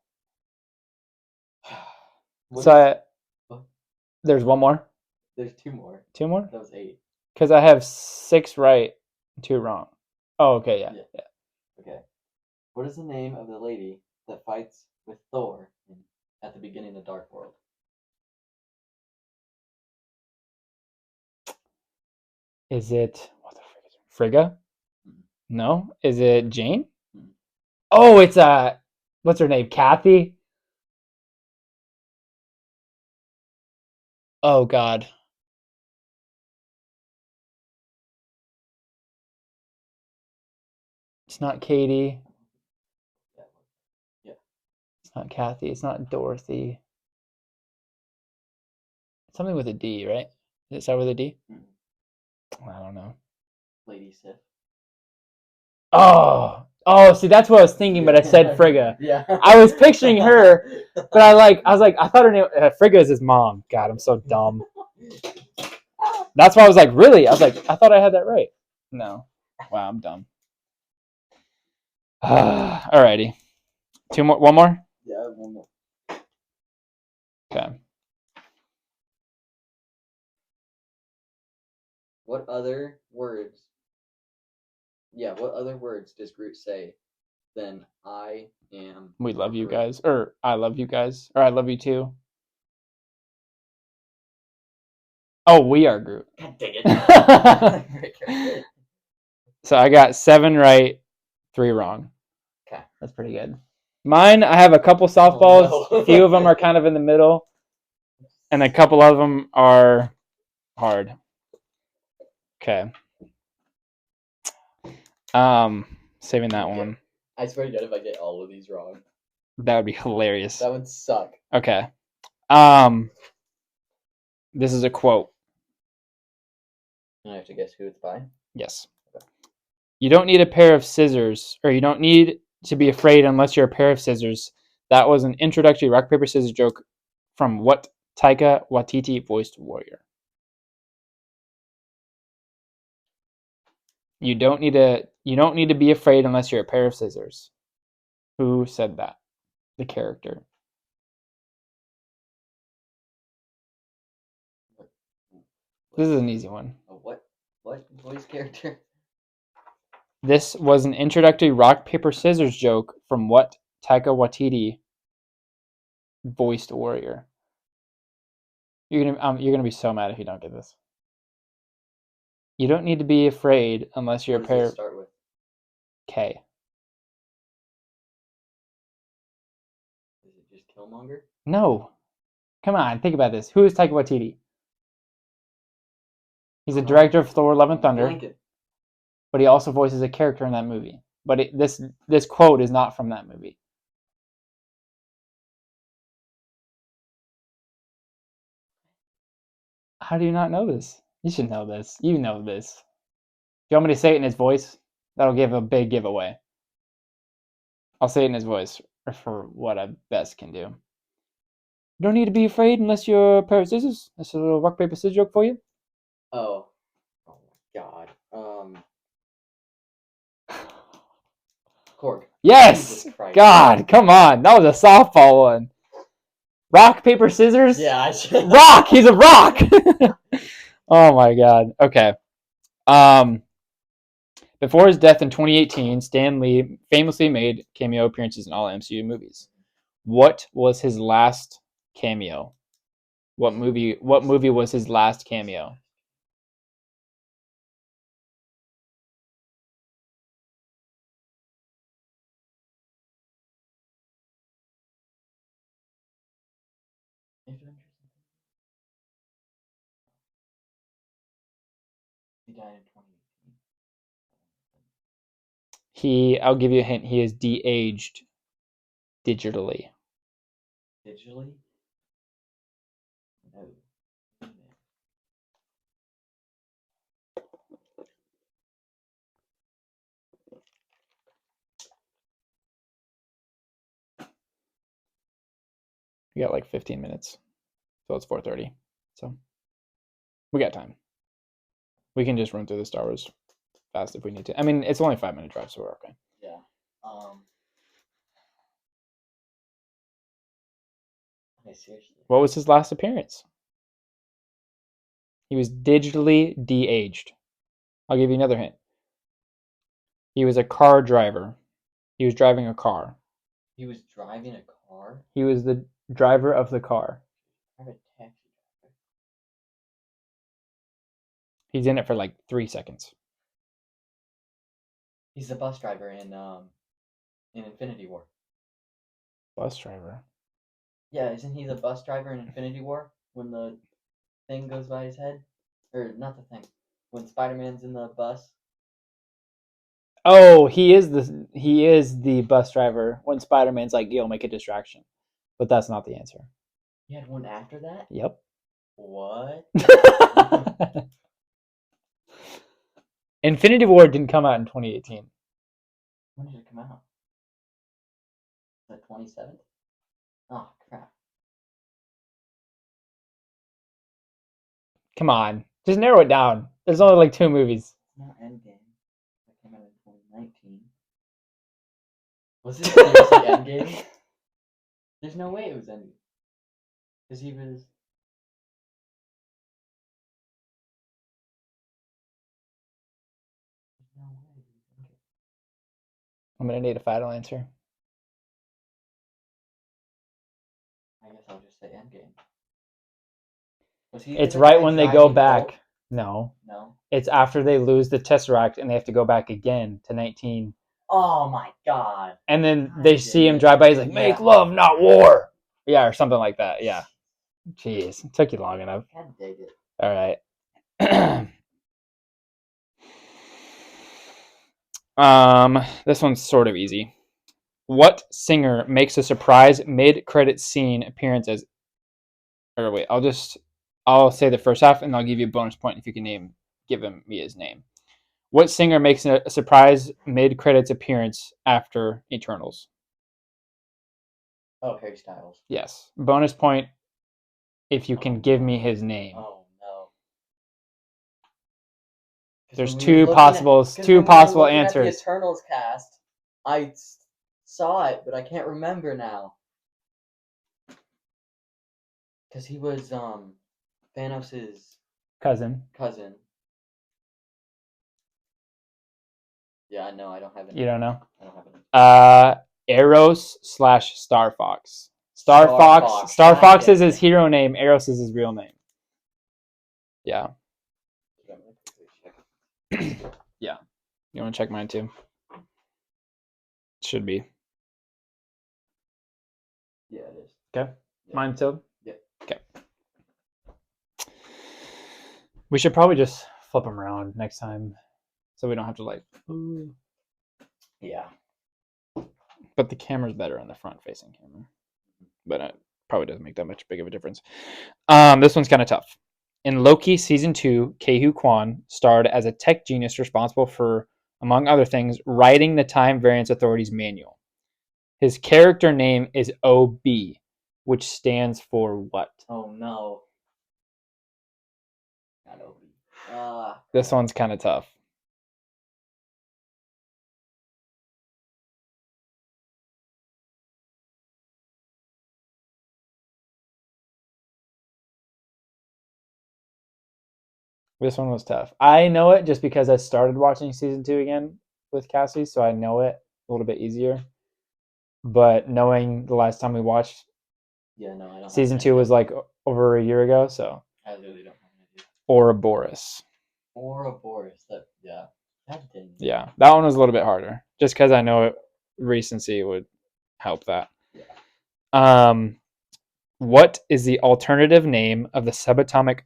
There's one more? There's 2 more. 2 more? That was 8. Because I have 6 right, 2 wrong. Oh, okay, yeah. Okay. What is the name of the lady that fights with Thor at the beginning of Dark World? Is it what the frick is it? Frigga? Mhm. No. Is it Jane? Mhm. Oh, it's what's her name? Kathy? Oh God. It's not Katie. Yeah. It's not Kathy. It's not Dorothy. Something with a D, right? Does it start with a D? Mhm. I don't know. Lady Sif. Oh, see, that's what I was thinking, but I said Frigga. Yeah. I was picturing her, but I thought her name, Frigga is his mom. God, I'm so dumb. That's why I was like, really? I was like, I thought I had that right. No. Wow, I'm dumb. Alrighty. One more? Yeah, one more. Okay. What other words? Yeah, what other words does Groot say than I am? We love you Groot? guys. Or I love you guys. Or I love you too. Oh, we are Groot. God dang it. So I got 7 right, 3 wrong. Okay. That's pretty good. Mine, I have a couple softballs. Oh, no. A few of them are kind of in the middle, and a couple of them are hard. Okay. Saving that one. I swear to God, if I get all of these wrong, That would be hilarious. that would suck. Okay. This is a quote. And I have to guess who it's by? Yes. You don't need a pair of scissors, or you don't need to be afraid unless you're a pair of scissors. That was an introductory rock paper scissors joke from what Taika Waititi voiced Warrior. You don't need to be afraid unless you're a pair of scissors. Who said that? The character. This is an easy one. What voice character? This was an introductory rock paper scissors joke from what Taika Waititi voiced Warrior. You're gonna be so mad if you don't get this. You don't need to be afraid unless you're What a does pair. it start with? K. Is it just Killmonger? No. Come on, think about this. Who is Taika Waititi? He's the director of Thor: Love and Thunder, Blanket. but he also voices a character in that movie. But this quote is not from that movie. How do you not know this? You should know this. You know this. Do you want me to say it in his voice? That'll give a big giveaway. I'll say it in his voice for what I best can do. You don't need to be afraid unless you're a pair of scissors. That's a little rock, paper, scissors joke for you. Oh my God. Korg. Yes! God, come on. That was a softball one. Rock, paper, scissors? Yeah, I should. Rock! He's a rock! Oh my God. Okay. Before his death in 2018, Stan Lee famously made cameo appearances in all MCU movies. What was his last cameo? What movie was his last cameo? He died in 2018. I'll give you a hint, he is de-aged digitally. Digitally? No. We got like 15 minutes. So it's 4:30. So we got time. We can just run through the Star Wars fast if we need to. I mean, it's only a 5-minute drive, so we're okay. Yeah. Okay, seriously. What was his last appearance? He was digitally de-aged. I'll give you another hint. He was a car driver. He was driving a car. He was driving a car? He was the driver of the car. I have a taxi driver. He's in it for like 3 seconds. He's the bus driver in Infinity War. Bus driver. Yeah, isn't he the bus driver in Infinity War when the thing goes by his head? Or not the thing. When Spider-Man's in the bus. Oh, he is the bus driver when Spider-Man's like, "Yo, make a distraction," but that's not the answer. He had one after that? Yep. What? Infinity War didn't come out in 2018. When did it come out? Was that 27th? Oh, crap. Come on, just narrow it down. There's only like 2 movies. It's not Endgame. That came out in 2019. Was it seriously Endgame? There's no way it was Endgame. Because he was... There's no way it was Endgame. I'm gonna need a final answer. I guess I'll just say Endgame. Was he It's the right guy when they go driving back. Hulk? No. No. It's after they lose the Tesseract and they have to go back again to 19. Oh my god. And then God they damn see him it. drive by. He's like, "Make Yeah. love, not war." Yeah, or something like that. Yeah. Jeez, it took you long enough. God dig it. All right. This one's sort of easy. What singer makes a surprise mid-credit scene appearance as? Or wait, I'll say the first half and I'll give you a bonus point if you can give me his name. What singer makes a surprise mid-credits appearance after Eternals? Oh, Harry Styles. Yes. Bonus point if you can give me his name. Oh no. There's two possible answers. At the Eternals cast, I saw it, but I can't remember now. Because he was Thanos' Cousin. Yeah, I know. I don't have any. You don't know? I don't have any. Eros/Star Fox. Star Fox is his hero name. Eros is his real name. Yeah. Yeah. You want to check mine too? Should be. Yeah, it is. Okay. Yeah. Mine too? Yeah. Okay. We should probably just flip them around next time so we don't have to like... Ooh. Yeah. But the camera's better on the front-facing camera. But it probably doesn't make that much big of a difference. This one's kind of tough. In Loki Season 2, Kehu Kwan starred as a tech genius responsible for, among other things, writing the Time Variance Authority's manual. His character name is OB, which stands for what? Oh no. Not OB. This one's kind of tough. This one was tough. I know it just because I started watching Season 2 again with Cassie, so I know it a little bit easier. But knowing the last time we watched Yeah, no, I don't. Season 2 was like over a year ago, so. I really don't have an idea. Ouroboros. Ouroboros. Yeah. That didn't. Yeah, that one was a little bit harder, just because I know recency would help that. Yeah. What is the alternative name of the subatomic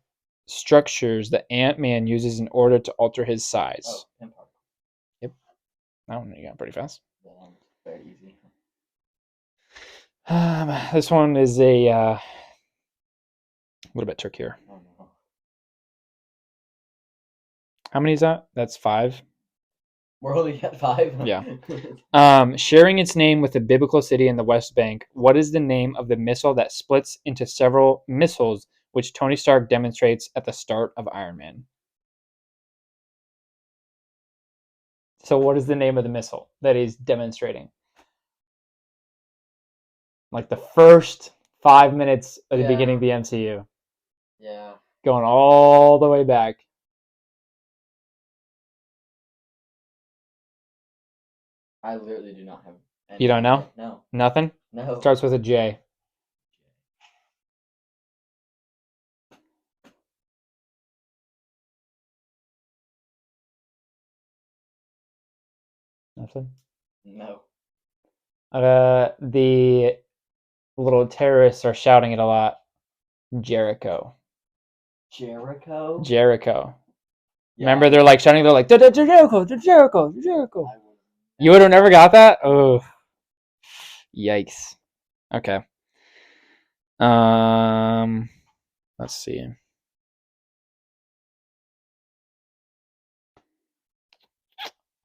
structures that Ant-Man uses in order to alter his size? Oh, pin particle. Yep. That one you got pretty fast. That one's very easy. This one is a little bit trickier. Oh no. How many is that? That's 5. We're only at 5. Yeah. Sharing its name with a biblical city in the West Bank, what is the name of the missile that splits into several missiles, which Tony Stark demonstrates at the start of Iron Man? So what is the name of the missile that he's demonstrating? Like the first 5 minutes of the beginning of the MCU. Yeah. Going all the way back. I literally do not have any. You don't know? No. Nothing? No. Starts with a J. Nothing. No. The little terrorists are shouting it a lot. Jericho. Jericho. Jericho. Yeah. Remember, they're like shouting. They're like, Jericho, Jericho, Jericho. I would- You would have never got that? Oh, yikes. Okay. Let's see.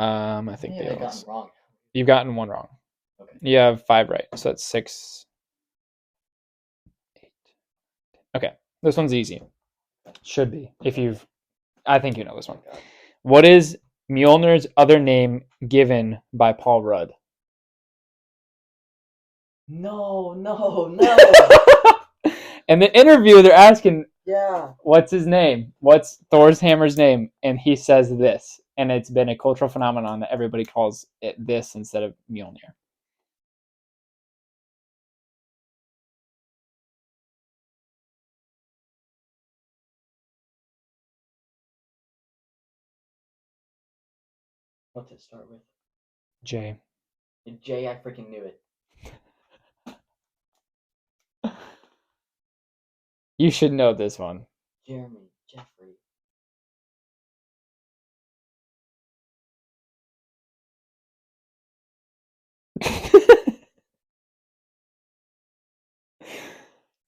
I think Yeah, I got it wrong. you've gotten one wrong. Okay. You have 5 right, so that's 6, 8. Okay, this one's easy. Should be I think you know this one. Oh, God. What is Mjolnir's other name given by Paul Rudd? No. In the interview, they're asking, Yeah. what's his name? What's Thor's hammer's name? And he says this. And it's been a cultural phenomenon that everybody calls it this instead of Mjolnir. What's it start with? J. J, I freaking knew it. You should know this one. Jeremy, Jeffrey.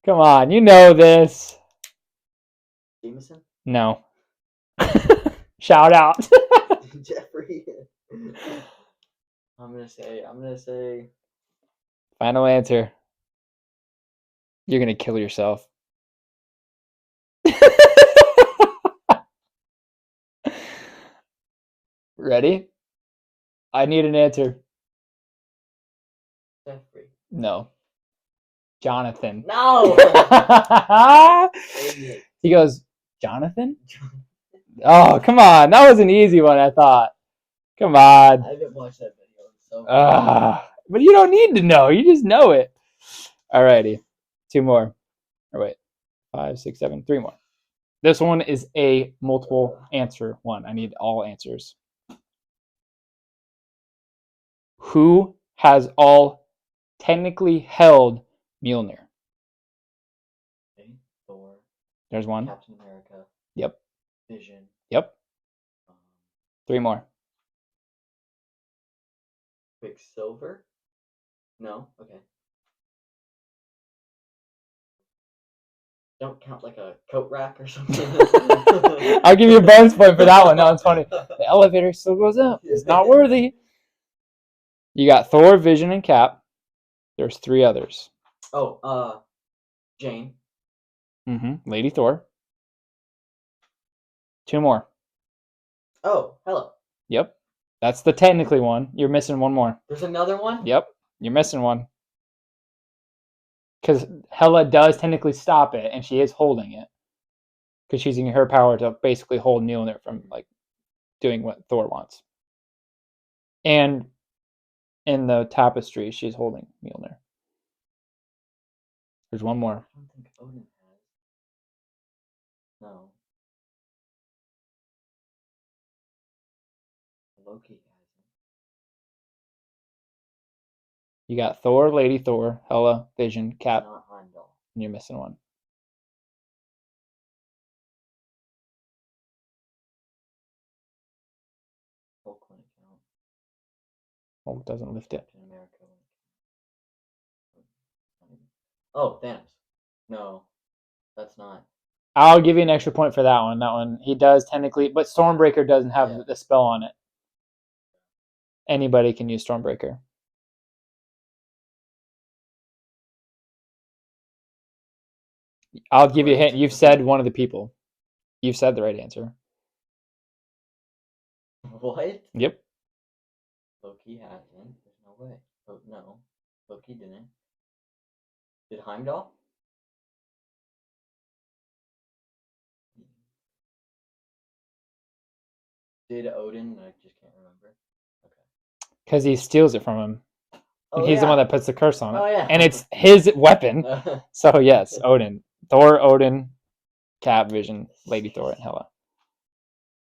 Come on, you know this. Jameson? No. Shout out. Jeffrey. I'm gonna say. Final answer. You're gonna kill yourself. Ready? I need an answer. Jeffrey. No. Jonathan. No. He goes, Jonathan? Oh, come on. That was an easy one, I thought. Come on. I haven't watched that video in so But you don't need to know. You just know it. Alrighty. 2 more. Or wait. 5, 6, 7. 3 more. This one is a multiple answer one. I need all answers. Who has all technically held Mjolnir? Okay. Thor. There's one. Captain America. Yep. Vision. Yep. 3 more. Quicksilver? No? Okay. Don't count like a coat rack or something. I'll give you a bonus point for that one. That one's funny. The elevator still goes up. It's not worthy. You got Thor, Vision, and Cap. There's 3 others. Oh, Jane. Lady Thor. 2 more. Oh, Hela. Yep. That's the technically one. You're missing one more. There's another one? Yep. You're missing one. Because Hela does technically stop it, and she is holding it. Because she's using her power to basically hold Mjolnir from doing what Thor wants. And in the tapestry, she's holding Mjolnir. There's one more. I don't think Odin has. No. Loki has it. You got Thor, Lady Thor, Hela, Vision, Cap, Not Heimdall. and you're missing one. Hulk wouldn't count. Hulk doesn't lift it. Captain America wouldn't count. Oh, Thanos. No, that's not. I'll give you an extra point for that one. That one, he does technically, but Stormbreaker doesn't have the spell on it. Anybody can use Stormbreaker. I'll give you a hint. You've said one of the people. You've said the right answer. What? Yep. Loki hasn't. There's no way. Oh, no. Loki didn't. Did Heimdall? Did Odin? I just can't remember. Okay. Because he steals it from him. Oh, He's the one that puts the curse on it. Oh, yeah. And it's his weapon. So, yes, Odin. Thor, Odin, Cap, Vision, Lady Thor, and Hela.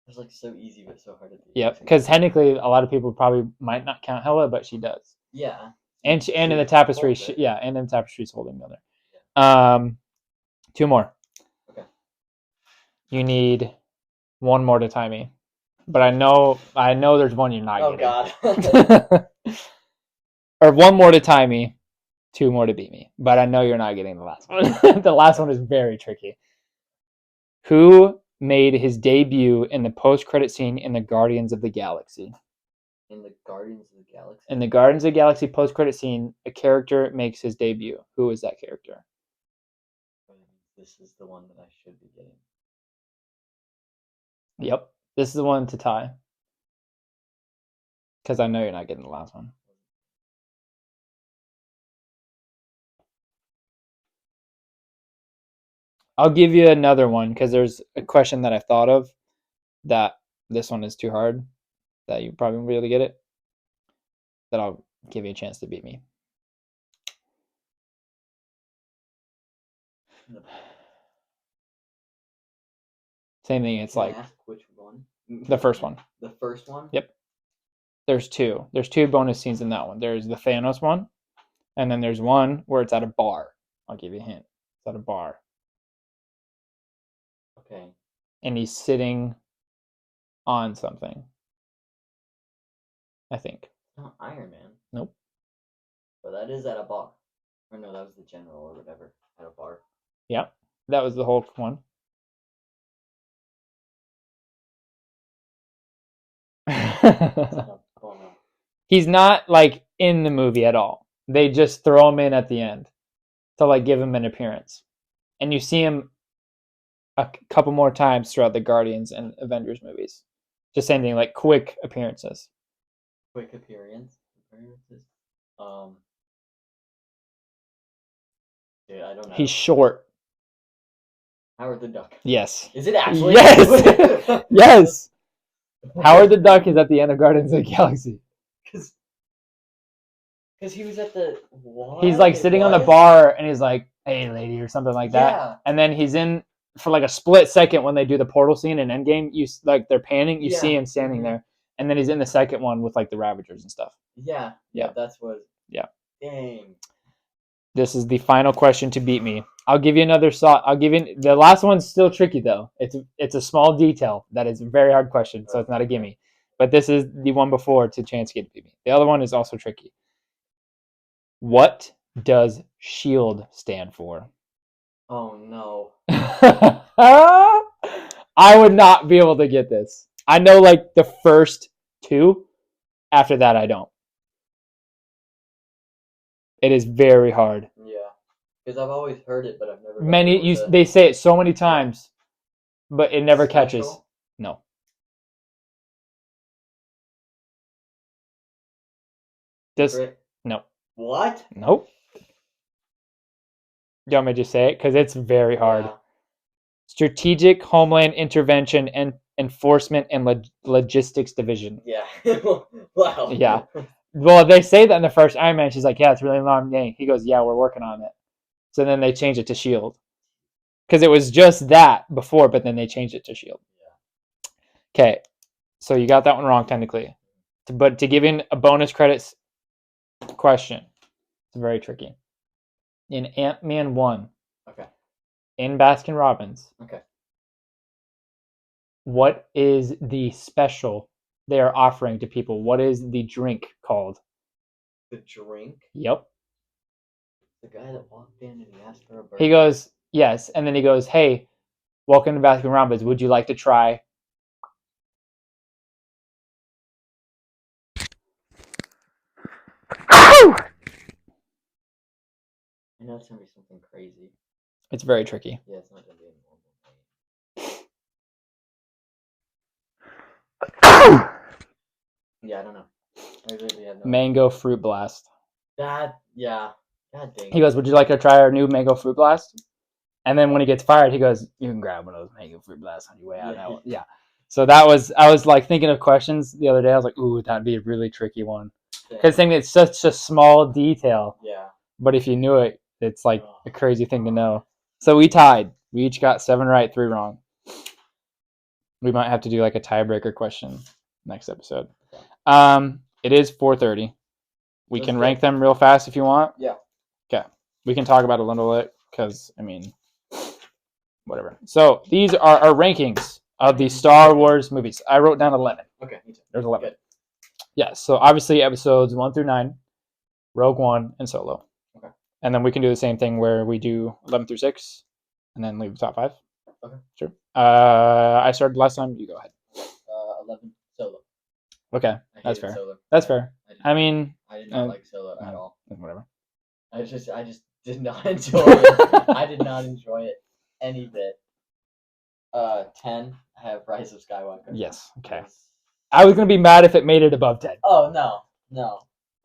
It's like so easy but so hard to do. Yep, because technically a lot of people probably might not count Hela, but she does. Yeah. And in the tapestry, and in the tapestry, she's holding Miller. Yeah. 2 more. Okay. You need 1 more to tie me, but I know there's one you're not getting. God. Or 1 more to tie me, 2 more to beat me, but I know you're not getting the last one. The last one is very tricky. Who made his debut in the post-credit scene in the Guardians of the Galaxy? In the Guardians of the Galaxy? In the Guardians of the Galaxy post-credit scene, a character makes his debut. Who is that character? This is the one that I should be getting. Yep. This is the one to tie. Because I know you're not getting the last one. I'll give you another one because there's a question that I thought of that this one is too hard that you probably won't be able to get it. That I'll give you a chance to beat me. Same thing. It's like ask which one? The first one. The first one? Yep. There's 2. There's 2 bonus scenes in that one. There's the Thanos one, and then there's one where it's at a bar. I'll give you a hint. It's at a bar. Okay. And he's sitting on something. I think. It's not Iron Man. Nope. But that is at a bar. Or no, that was the general or whatever. At a bar. Yeah. That was the Hulk one. He's not like in the movie at all. They just throw him in at the end to like give him an appearance. And you see him a couple more times throughout the Guardians and Avengers movies. Just same thing, like quick appearances. Quick appearances. Dude, I don't know. He's short. Howard the Duck. Yes. Is it actually? Yes. Yes. Howard the Duck is at the end of Guardians of the Galaxy. Because he was at the what? He's like sitting on the bar and he's like, "Hey, lady," or something like that. Yeah. And then he's in for like a split second when they do the portal scene in Endgame. You like they're panning, you see him standing there, and then he's in the second one with like the Ravagers and stuff. Yeah. That's what. Yeah. Dang. This is the final question to beat me. I'll give you another shot. I'll give you the last one's still tricky though. It's a small detail that is a very hard question, so it's not a gimme. But this is the one before to chance to beat me. The other one is also tricky. What does SHIELD stand for? Oh no. I would not be able to get this. I know like the first 2. After that, I don't. It is very hard. Yeah. Because I've always heard it, but I've never. They say it so many times, but it never catches. No. No. What? Nope. You want me to just say it? Because it's very hard. Yeah. Strategic Homeland Intervention and Enforcement and Logistics Division. Yeah. Wow. Yeah. Well, they say that in the first Iron Man. She's like, "Yeah, it's a really long name." He goes, "Yeah, we're working on it." So then they changed it to SHIELD. Because it was just that before, but then they changed it to SHIELD. Yeah. Okay. So you got that one wrong, technically. But to give in a bonus credits question, it's very tricky. In Ant-Man 1. Okay. In Baskin-Robbins. Okay. What is the special they are offering to people? What is the drink called? The drink? Yep. The guy that walked in and he asked for a burger. He goes, yes. And then he goes, "Hey, welcome to Baskin-Robbins. Would you like to try?" I know it's going to be something crazy. It's very tricky. Yeah, it's not going to be a normal thing. Yeah, I don't know. I really have no Mango Fruit Blast. Yeah. God dang. He goes, "Would you like to try our new Mango Fruit Blast?" And then when he gets fired, he goes, "You can grab one of those Mango Fruit Blasts on your way out." Yeah. So I was like thinking of questions the other day. I was like, "Ooh, that'd be a really tricky one." Because thinking it's such a small detail. Yeah. But if you knew it, it's like a crazy thing to know. So we tied. We each got 7 right, 3 wrong. We might have to do like a tiebreaker question next episode. It is 4:30. We can rank them real fast if you want. Yeah. Okay. We can talk about it a little bit because, whatever. So these are our rankings of the Star Wars movies. I wrote down 11. Okay, me too. There's 11. Good. Yeah, so obviously episodes 1 through 9, Rogue One, and Solo. Okay. And then we can do the same thing where we do 11 through 6 and then leave the top 5. Okay. Sure. I started last time. You go ahead. 11 Solo. Okay, that's fair. Solo. That's fair. I did not like Solo at all. Whatever. I just did not enjoy it. I did not enjoy it any bit. 10. I have Rise of Skywalker. Yes. Okay. I was gonna be mad if it made it above 10. Oh no.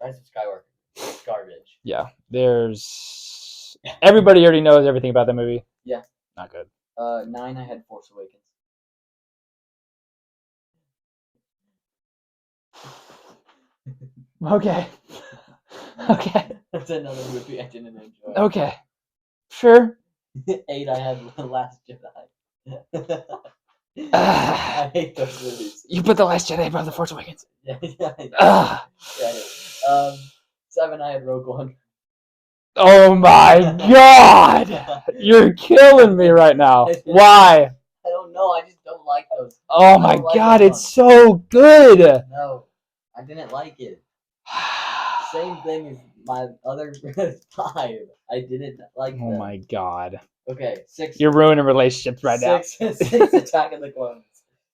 Rise of Skywalker. It's garbage. Yeah. There's everybody already knows everything about the movie. Yeah. Not good. 9. I had Force Awakens. Okay. Okay. That's another movie I didn't enjoy. Okay. Sure. 8. I had The Last Jedi. I hate those movies. You put The Last Jedi above The Force Awakens. Yeah. Ugh. 7. I had Rogue One. Oh my god! You're killing me right now. Why? I don't know. I just don't like those. Oh my god, it's so good. No, I didn't like it. Same thing as my other 5. I didn't like them. Oh my god. Okay, 6. You're ruining relationships right now. 6 Attack of the Clones.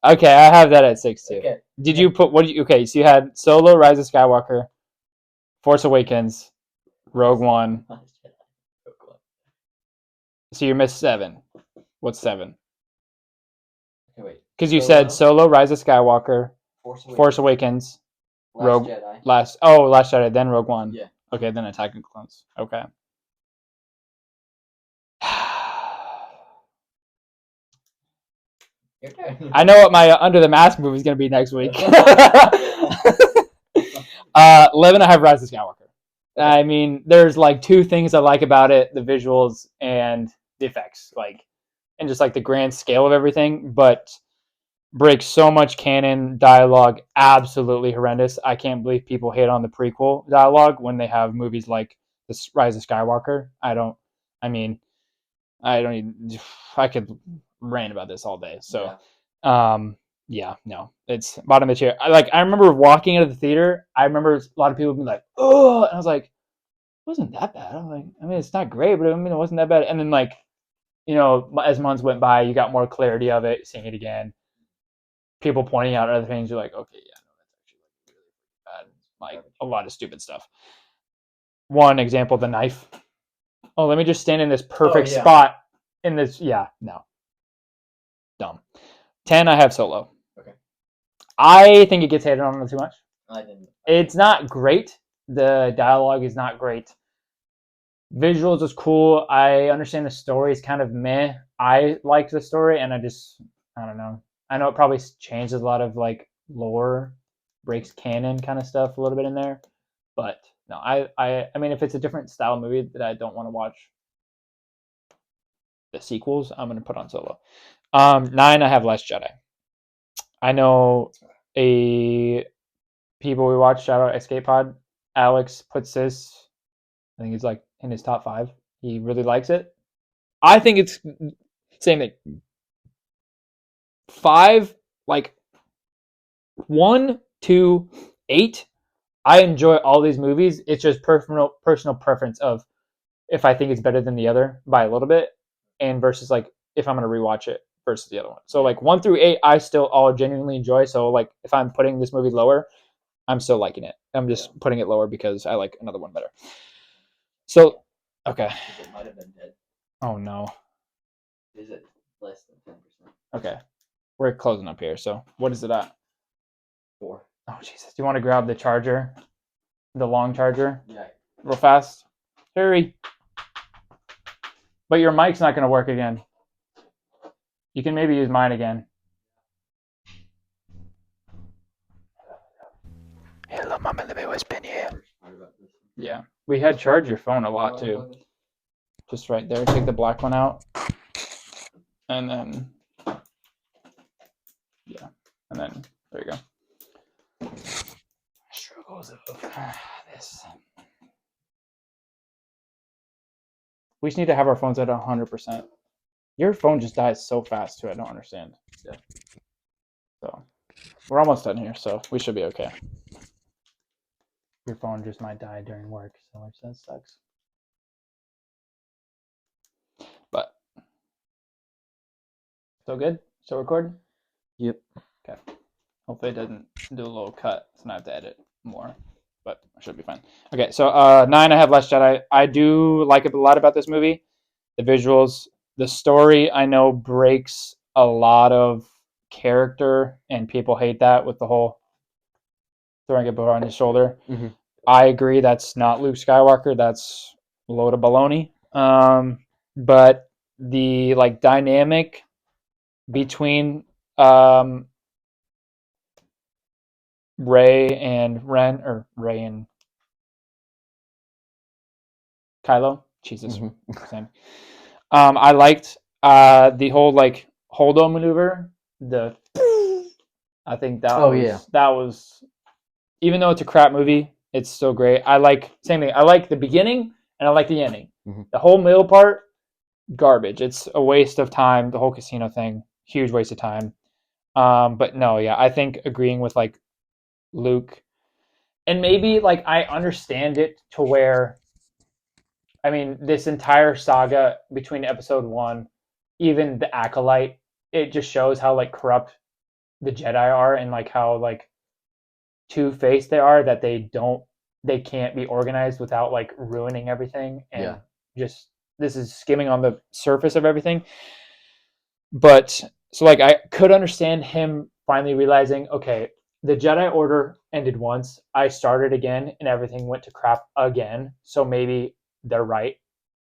Okay, I have that at 6 too. Okay. Did you put okay, so you had Solo, Rise of Skywalker, Force Awakens, Rogue One. So you missed 7. What's 7? Okay, wait. Because you said Solo, Rise of Skywalker, Force Awakens, Last Jedi, then Rogue One. Yeah. Okay, then Attack of the Clones. Okay. I know what my Under the Mask movie is going to be next week. 11, I have Rise of Skywalker. I mean, there's like 2 things I like about it: the visuals and the effects, and just like the grand scale of everything. But breaks so much canon, dialogue absolutely horrendous. I can't believe people hate on the prequel dialogue when they have movies like The Rise of Skywalker. I could rant about this all day. So, no, it's bottom of the tier. I remember walking into the theater. I remember a lot of people being like, "Oh," and I was like, "It wasn't that bad." I'm like, it's not great, but it wasn't that bad. And then as months went by, you got more clarity of it, seeing it again. People pointing out other things, you're like, okay, yeah, no, that's actually really bad. A lot of stupid stuff. One example, the knife. Oh, let me just stand in this perfect spot in this. Yeah, no. Dumb. 10, I have Solo. Okay. I think it gets hated on too much. I didn't. It's not great. The dialogue is not great. Visuals is cool. I understand the story is kind of meh. I liked the story, and I don't know. I know it probably changes a lot of lore, breaks canon kind of stuff a little bit in there, but no, I mean, if it's a different style movie that I don't want to watch the sequels, I'm gonna put on Solo. 9, I have Last Jedi. I know people we watch, shout out Escape Pod, Alex puts this, I think it's in his top 5. He really likes it. I think it's same thing. 5, 1, 2, 8. I enjoy all these movies. It's just personal preference of if I think it's better than the other by a little bit, and versus if I'm gonna rewatch it versus the other one. So 1 through 8, I still all genuinely enjoy. So if I'm putting this movie lower, I'm still liking it. I'm just putting it lower because I like another one better. So okay. It might have been dead. Oh no. Is it less than 10%? Okay. We're closing up here. So what is it at? 4. Oh Jesus! Do you want to grab the charger, the long charger? Yeah. Real fast. Hurry. But your mic's not going to work again. You can maybe use mine again. Hello, Mama. Let me whisper here. Yeah, we had charged your phone a lot too. Just right there. Take the black one out, and then And then there you go. Struggles of this. We just need to have our phones at 100%. Your phone just dies so fast too. I don't understand. Yeah. So we're almost done here, so we should be okay. Your phone just might die during work, so that sucks. But so good. Still recording? Yep. Okay. Hopefully it doesn't do a little cut, so I have to edit more. But I should be fine. Okay, so 9, I have Last Jedi. I do like a lot about this movie. The visuals, the story, I know breaks a lot of character, and people hate that with the whole throwing a bow on his shoulder. Mm-hmm. I agree that's not Luke Skywalker. That's a load of baloney. But the like dynamic between Rey and Ren, or Rey and Kylo. Jesus, same. I liked the whole like Holdo maneuver. I think that was even though it's a crap movie, it's still great. I like same thing. I like the beginning and I like the ending. Mm-hmm. The whole middle part, garbage. It's a waste of time. The whole casino thing, huge waste of time. But no, yeah, I think agreeing with like Luke, and maybe like I understand it to where, I mean, this entire saga between episode 1, even the Acolyte, it just shows how like corrupt the Jedi are and like how like two-faced they are, that they can't be organized without like ruining everything, and just this is skimming on the surface of everything. But so like I could understand him finally realizing, okay, the Jedi Order ended once, I started again, and everything went to crap again. So maybe they're right.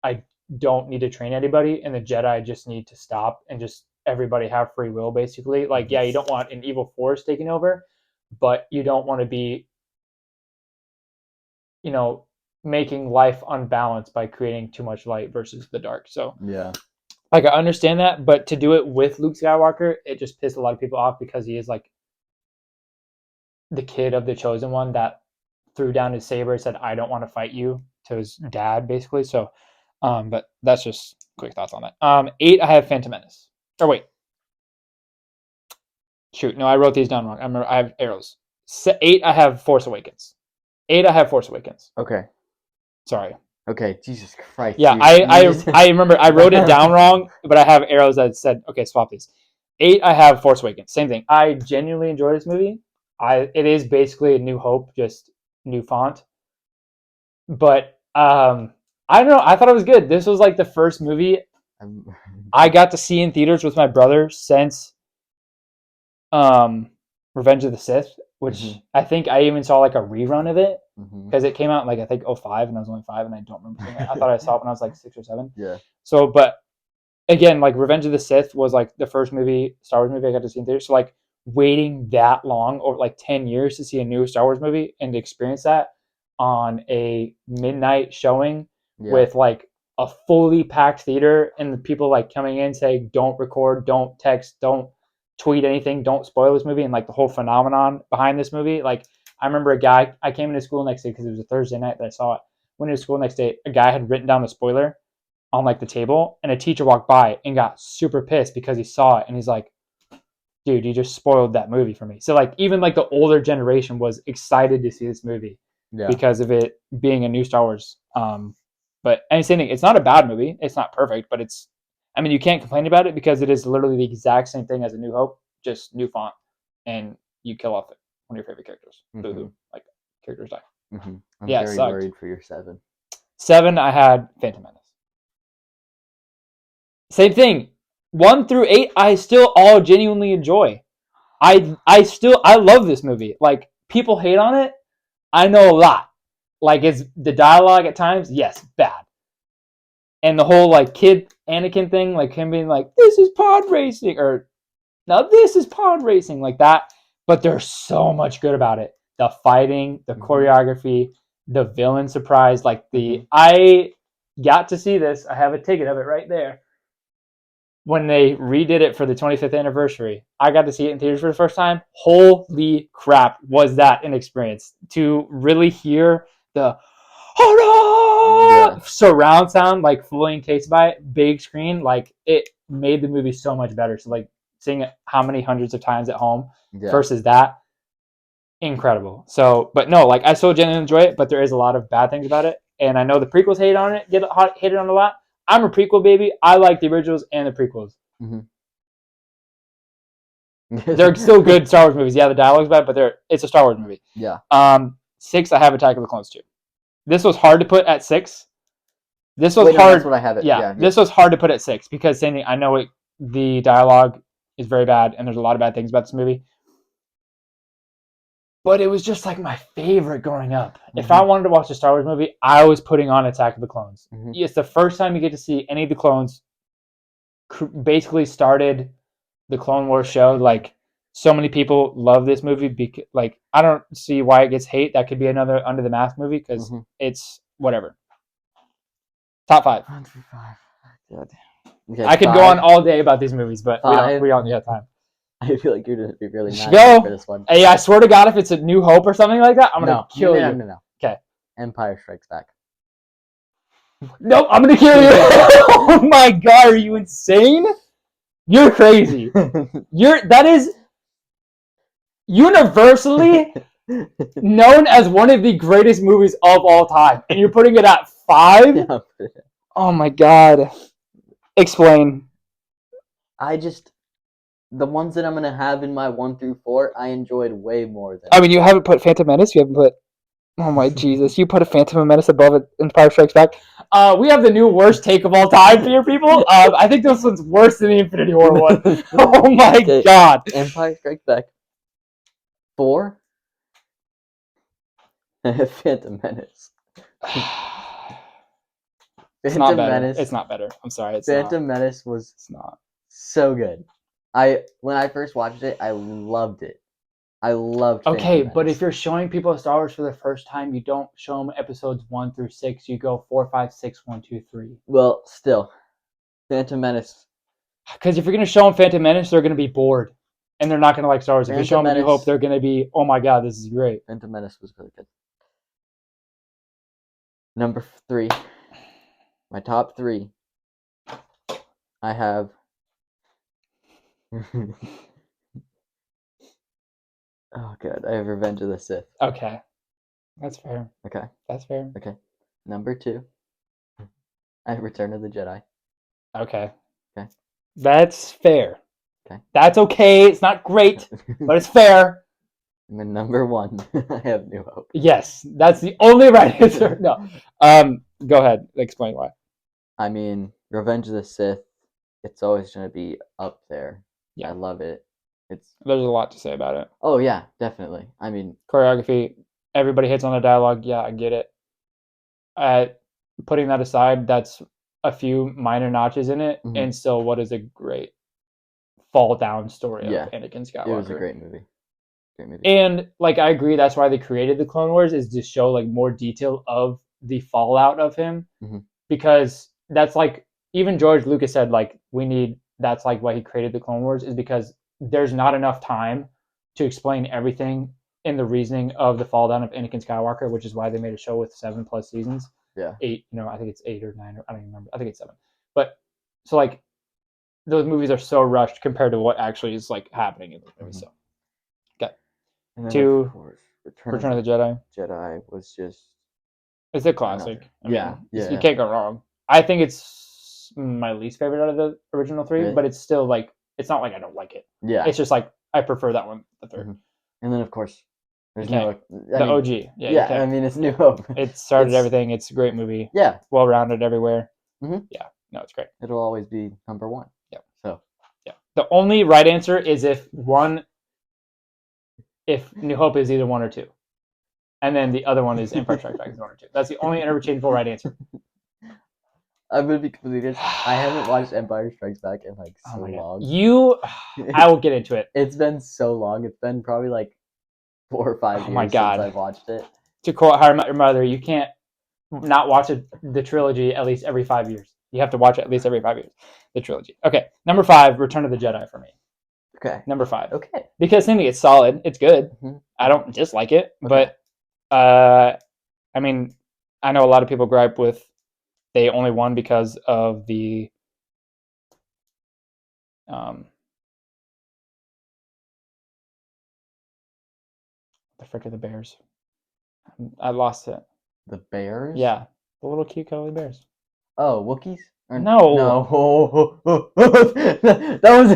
I don't need to train anybody, and the Jedi just need to stop and just everybody have free will, basically. Like, yeah, you don't want an evil force taking over, but you don't want to be, making life unbalanced by creating too much light versus the dark. So yeah, like I understand that, but to do it with Luke Skywalker, it just pissed a lot of people off because he is like the kid of the chosen one that threw down his saber and said, "I don't want to fight you," to his dad, basically. So, but that's just quick thoughts on that. 8, I have Phantom Menace. Or wait, shoot, no, I wrote these down wrong. I have arrows. 8, I have Force Awakens. 8, I have Force Awakens. Okay. Sorry. Okay, Jesus Christ. Yeah, I remember I wrote it down wrong, but I have arrows that said, okay, swap these. 8, I have Force Awakens. Same thing. I genuinely enjoy this movie. It is basically a New Hope, just new font. But I don't know. I thought it was good. This was like the first movie I got to see in theaters with my brother since Revenge of the Sith, which I think I even saw like a rerun of it because it came out in like I think 2005, and I was only 5 and I don't remember seeing it. I thought I saw it when I was like 6 or 7. Yeah. So, but again, like Revenge of the Sith was like the first Star Wars movie I got to see in theaters. So like waiting that long, over like 10 years, to see a new Star Wars movie and to experience that on a midnight showing with like a fully packed theater, and the people like coming in saying, "Don't record, don't text, don't tweet anything, don't spoil this movie," and like the whole phenomenon behind this movie. Like I remember a guy, I came into school next day because it was a Thursday night that I saw it. Went into school next day, a guy had written down the spoiler on like the table, and a teacher walked by and got super pissed because he saw it, and he's like, "Dude, you just spoiled that movie for me." So like even like the older generation was excited to see this movie because of it being a new Star Wars. But and same thing, it's not a bad movie. It's not perfect, but you can't complain about it because it is literally the exact same thing as A New Hope, just new font, and you kill off one of your favorite characters. Boo-hoo. Like, characters die. I'm very worried for your 7. 7, I had Phantom Menace. Same thing. 1 through 8, I still all genuinely enjoy. I love this movie. Like, people hate on it. I know a lot. Like, it's the dialogue at times, yes, bad. And the whole like kid Anakin thing, like him being like, "This is pod racing," or "Now this is pod racing," like that. But there's so much good about it. The fighting, the choreography, the villain surprise, like I got to see this. I have a ticket of it right there. when they redid it for the 25th anniversary, I got to see it in theaters for the first time. Holy crap, was that an experience to really hear the surround sound, like fully encased by it, big screen, like it made the movie so much better. So like seeing it how many hundreds of times at home versus that, incredible. So, but no, like I still genuinely enjoy it, but there is a lot of bad things about it, and I know the prequels hated on it, hated on it a lot. I'm a prequel baby. I like the originals and the prequels. They're still good Star Wars movies. Yeah, the dialogue's bad, but it's a Star Wars movie. Yeah. 6, I have Attack of the Clones 2. This was hard to put at 6. This was Wait, no, hard. that's what I have it. Yeah, this was hard to put at 6 because saying I know the dialogue is very bad, and there's a lot of bad things about this movie. But it was just like my favorite growing up. If I wanted to watch a Star Wars movie, I was putting on Attack of the Clones. It's the first time you get to see any of the clones. Basically started the Clone Wars show. Like, so many people love this movie because, like, I don't see why it gets hate. That could be another Under the Mask movie because it's whatever. Top 5. God. Okay, I could go on all day about these movies, but we don't have time. I feel like you're going to be really mad Go. for this one. Hey, I swear to God, if it's a New Hope or something like that, I'm going to kill you. No. Okay. Empire Strikes Back. Nope, I'm going to kill you. Oh my God, are you insane? You're crazy. That is universally known as one of the greatest movies of all time, and you're putting it at 5? Yeah. Oh my God. Explain. The ones that I'm going to have in my 1 through 4, I enjoyed way more than. I mean, you haven't put Phantom Menace. You haven't put. Oh my Jesus! You put a Phantom Menace above it. Empire Strikes Back. We have the new worst take of all time for your people. I think this one's worse than the Infinity War one. Oh my God! Empire Strikes Back. 4. Phantom Menace. It's not better. It's not better. I'm sorry. Phantom Menace was. It's not. So good. When I first watched it, I loved it. I loved. Okay, but if you're showing people Star Wars for the first time, you don't show them episodes 1 through 6. You go 4, 5, 6, 1, 2, 3. Well, still, Phantom Menace. Because if you're gonna show them Phantom Menace, they're gonna be bored, and they're not gonna like Star Wars. If you show them New Hope, they're gonna be, oh my God, this is great. Phantom Menace was really good. Number 3. My top 3. I have. Oh God, I have Revenge of the Sith. Okay, that's fair. Okay, that's fair. Okay, number 2. I have Return of the Jedi. Okay. Okay, that's fair. Okay, that's okay. It's not great, but it's fair. And then number 1, I have New Hope. Yes, that's the only right answer. No, go ahead. Explain why. I mean, Revenge of the Sith. It's always gonna be up there. Yeah, I love it. There's a lot to say about it. Oh yeah, definitely. I mean, choreography, everybody hits on the dialogue. Yeah, I get it. Putting that aside, that's a few minor notches in it, and still, what is a great fall down story of Anakin Skywalker. It was a great movie. And like I agree, that's why they created the Clone Wars, is to show like more detail of the fallout of him, because that's like even George Lucas said like that's like why he created the Clone Wars, is because there's not enough time to explain everything in the reasoning of the fall down of Anakin Skywalker, which is why they made a show with 7+ seasons. Yeah. 8, I think it's 8 or 9, or I don't even remember. I think it's 7. But so like those movies are so rushed compared to what actually is like happening in those movies. So okay. And then 2, of course, Return of the Jedi. Jedi was just. It's a classic. Yeah. You can't go wrong. I think it's my least favorite out of the original 3, but it's still like, it's not like I don't like it. Yeah. It's just like I prefer that one, the 3rd. And then of course, there's OG. Yeah. I mean, it's New Hope. It started everything. It's a great movie. Yeah. Well rounded everywhere. Yeah. No, it's great. It'll always be number 1. Yeah. So. Yeah. The only right answer is if New Hope is either 1 or 2. And then the other one is Empire Strikes Back is 1 or 2. That's the only interchangeable right answer. I'm gonna be completely honest. I haven't watched Empire Strikes Back in like so long. I will get into it. It's been so long. It's been probably like 4 or 5 years since I've watched it. To quote How I Met Your Mother, you can't not watch the trilogy at least every 5 years. You have to watch it at least every 5 years. The trilogy. Okay, number 5, Return of the Jedi for me. Okay. Number 5. Okay. Because to me, it's solid. It's good. Mhm. I don't dislike it, Okay. but I mean, I know a lot of people gripe with they only won because of the frick of the bears. I lost it. The bears? Yeah, the little cute cuddly bears. Oh, Wookiees? No. No. That was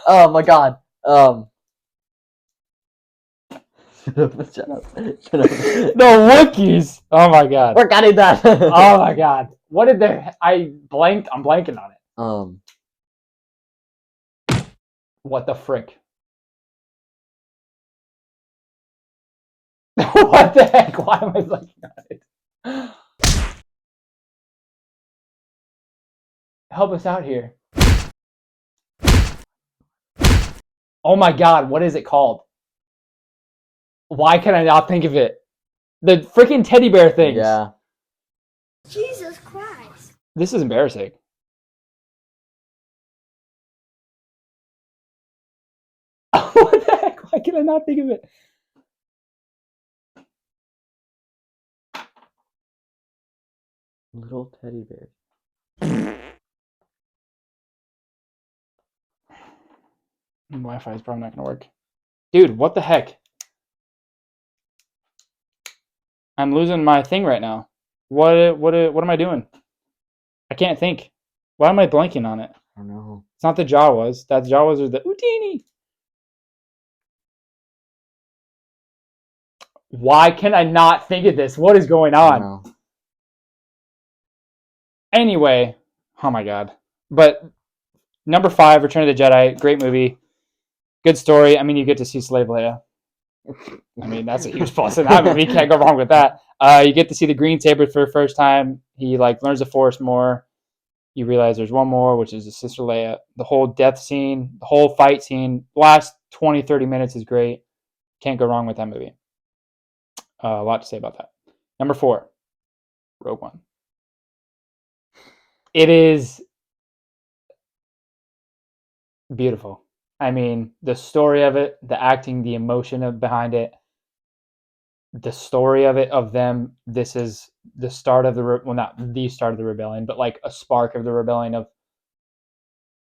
oh my god. Shut up. Shut up. The Wookiees. Oh my god. We're cutting that. Oh my god. What did they? I'm blanking on it. What the frick? What the heck? Why am I blanking on it? Help us out here. Oh my god, what is it called? Why can I not think of it? The freaking teddy bear things. Yeah. Jesus Christ. This is embarrassing. What the heck? Why can I not think of it? Little teddy bears. Wi-Fi is probably not going to work. Dude, what the heck? I'm losing my thing right now. What am I doing? I can't think. Why am I blanking on it? I don't know. It's not the Jawas. That Jawas are the Houdini. Why can I not think of this? What is going on? Anyway, oh my god. But number 5, Return of the Jedi, great movie. Good story. I mean, you get to see Slave Leia. I mean, that's a huge plus in that movie. You can't go wrong with that. You get to see the green saber for the first time. He learns the Force more. You realize there's one more, which is his sister Leia. The whole death scene, the whole fight scene, last 20, 30 minutes is great. Can't go wrong with that movie. A lot to say about that. Number 4, Rogue One. It is beautiful. I mean, the story of it, the acting, the emotion behind it, the story of it, of them. This is the start of not the start of the rebellion, but a spark of the rebellion. Of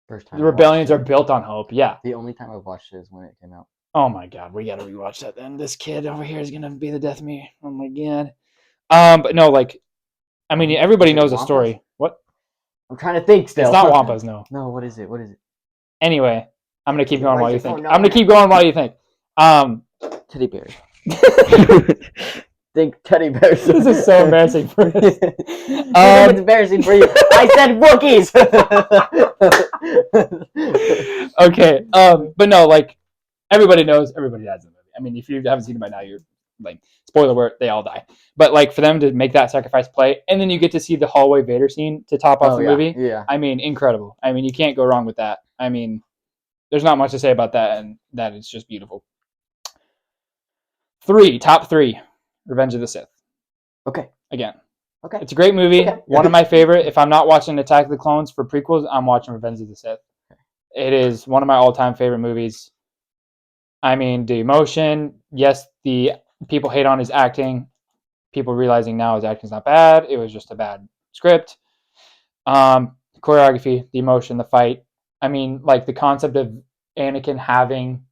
First time the rebellions are built on hope. Yeah. The only time I've watched it is when it came out. Oh my god, we gotta rewatch that then. This kid over here is gonna be the death of me. Oh my god. But no, I mean, everybody knows the story. What? I'm trying to think still. It's not Wampas, no. No, what is it? What is it? Anyway, I'm gonna keep going while you think. No. I'm gonna keep going while you think. Teddy bears. Think teddy bears. This is so embarrassing for us. It's embarrassing for you. I said Wookiees. Okay. But no, everybody knows everybody dies in the movie. I mean, if you haven't seen it by now, you're spoiler alert, they all die. But for them to make that sacrifice play, and then you get to see the hallway Vader scene to top off the movie. Yeah. I mean, incredible. I mean, you can't go wrong with that. I mean, there's not much to say about that, and that is just beautiful. Top 3, Revenge of the Sith. Okay. Again. Okay. It's a great movie. Okay. One of my favorite. If I'm not watching Attack of the Clones for prequels, I'm watching Revenge of the Sith. Okay. It is one of my all-time favorite movies. I mean, the emotion. Yes, the people hate on his acting. People realizing now his acting's not bad. It was just a bad script. Choreography, the emotion, the fight. I mean, the concept of Anakin having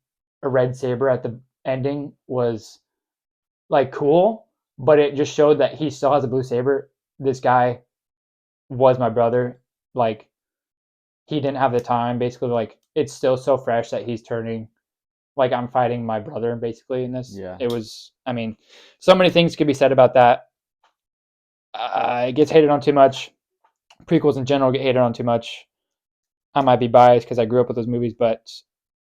a red saber at the ending was cool, but it just showed that he still has a blue saber. This guy was my brother. He didn't have the time. Basically, it's still so fresh that he's turning. I'm fighting my brother basically in this. Yeah. It was. I mean, so many things could be said about that. It gets hated on too much. Prequels in general get hated on too much. I might be biased because I grew up with those movies, but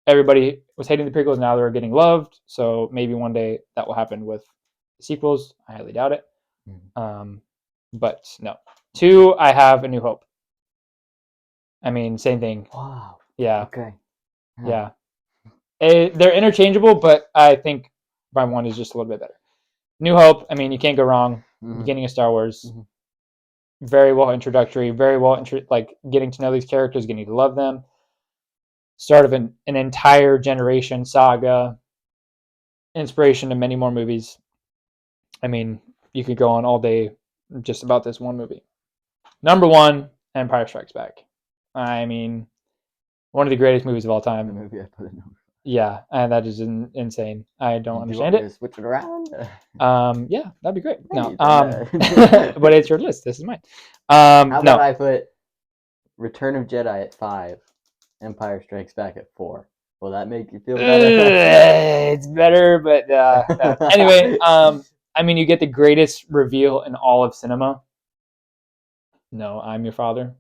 everybody was hating the prequels. Now they're getting loved. So maybe one day that will happen with the sequels. I highly doubt it. But no. 2, I have A New Hope. I mean, same thing. Wow. Yeah. Okay. Yeah. They're interchangeable, but I think my one is just a little bit better. New Hope. I mean, you can't go wrong. Mm-hmm. Beginning of Star Wars. Mm-hmm. very well introductory, very well like getting to know these characters, getting to love them. Start of an entire generation saga, inspiration to many more movies. I mean, you could go on all day just about this one movie. Number 1, Empire Strikes Back. I mean, one of the greatest movies of all The time. movie I put in number. Yeah, and that is insane. I don't Do you understand want me it. to switch it around? Yeah, that'd be great. No, Hey, but it's your list. This is mine. How No, about I put Return of Jedi at 5, Empire Strikes Back at 4? Will that make you feel better? it's better, but no. Anyway, I mean, you get the greatest reveal in all of cinema. No, I'm your father.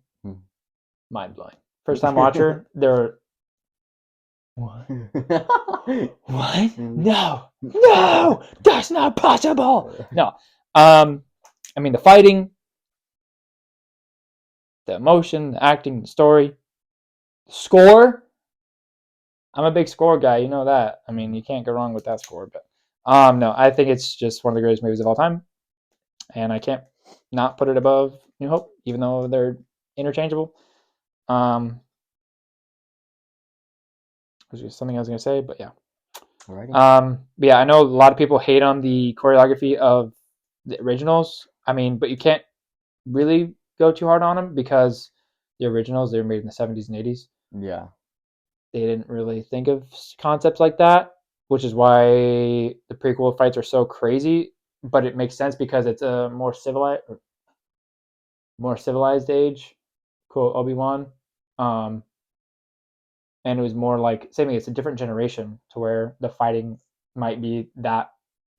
Mind blowing. First time watcher, there were. What? What? No, that's not possible. No, I mean the fighting, the emotion, the acting, the story, the score. I'm a big score guy, you know that. I mean, you can't go wrong with that score. But no, I think it's just one of the greatest movies of all time, and I can't not put it above New Hope, even though they're interchangeable. Which is something I was gonna say, but yeah. Alrighty. But yeah, I know a lot of people hate on the choreography of the originals. I mean, but you can't really go too hard on them because the originals, they were made in the 70s and 80s. Yeah. They didn't really think of concepts like that, which is why the prequel fights are so crazy. But it makes sense because it's a more civilized age. Quote Obi-Wan. And it was more like same thing. It's a different generation to where the fighting might be that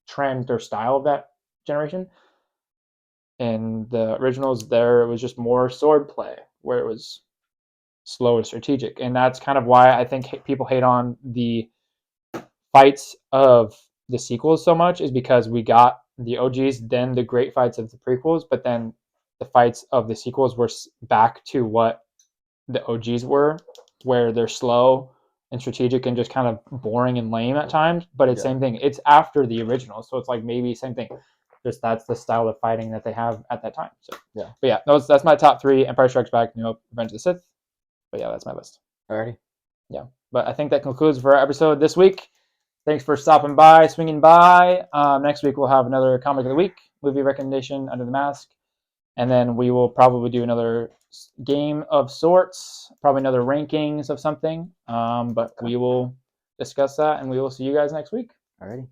trend or style of that generation. And the originals, there it was just more sword play, where it was slow and strategic, and that's kind of why I think people hate on the fights of the sequels so much, is because we got the OGs, then the great fights of the prequels, but then the fights of the sequels were back to what the OGs were, where they're slow and strategic and just kind of boring and lame at times. But it's same thing. It's after the original, so it's like maybe same thing. Just that's the style of fighting that they have at that time. So yeah. But yeah, that's my top 3: Empire Strikes Back, New Hope, Revenge of the Sith. But yeah, that's my list. Alrighty. Yeah. But I think that concludes for our episode this week. Thanks for stopping by, swinging by. Next week we'll have another comic of the week, movie recommendation, Under the Mask. And then we will probably do another game of sorts, probably another rankings of something. But we will discuss that, and we will see you guys next week. Alrighty.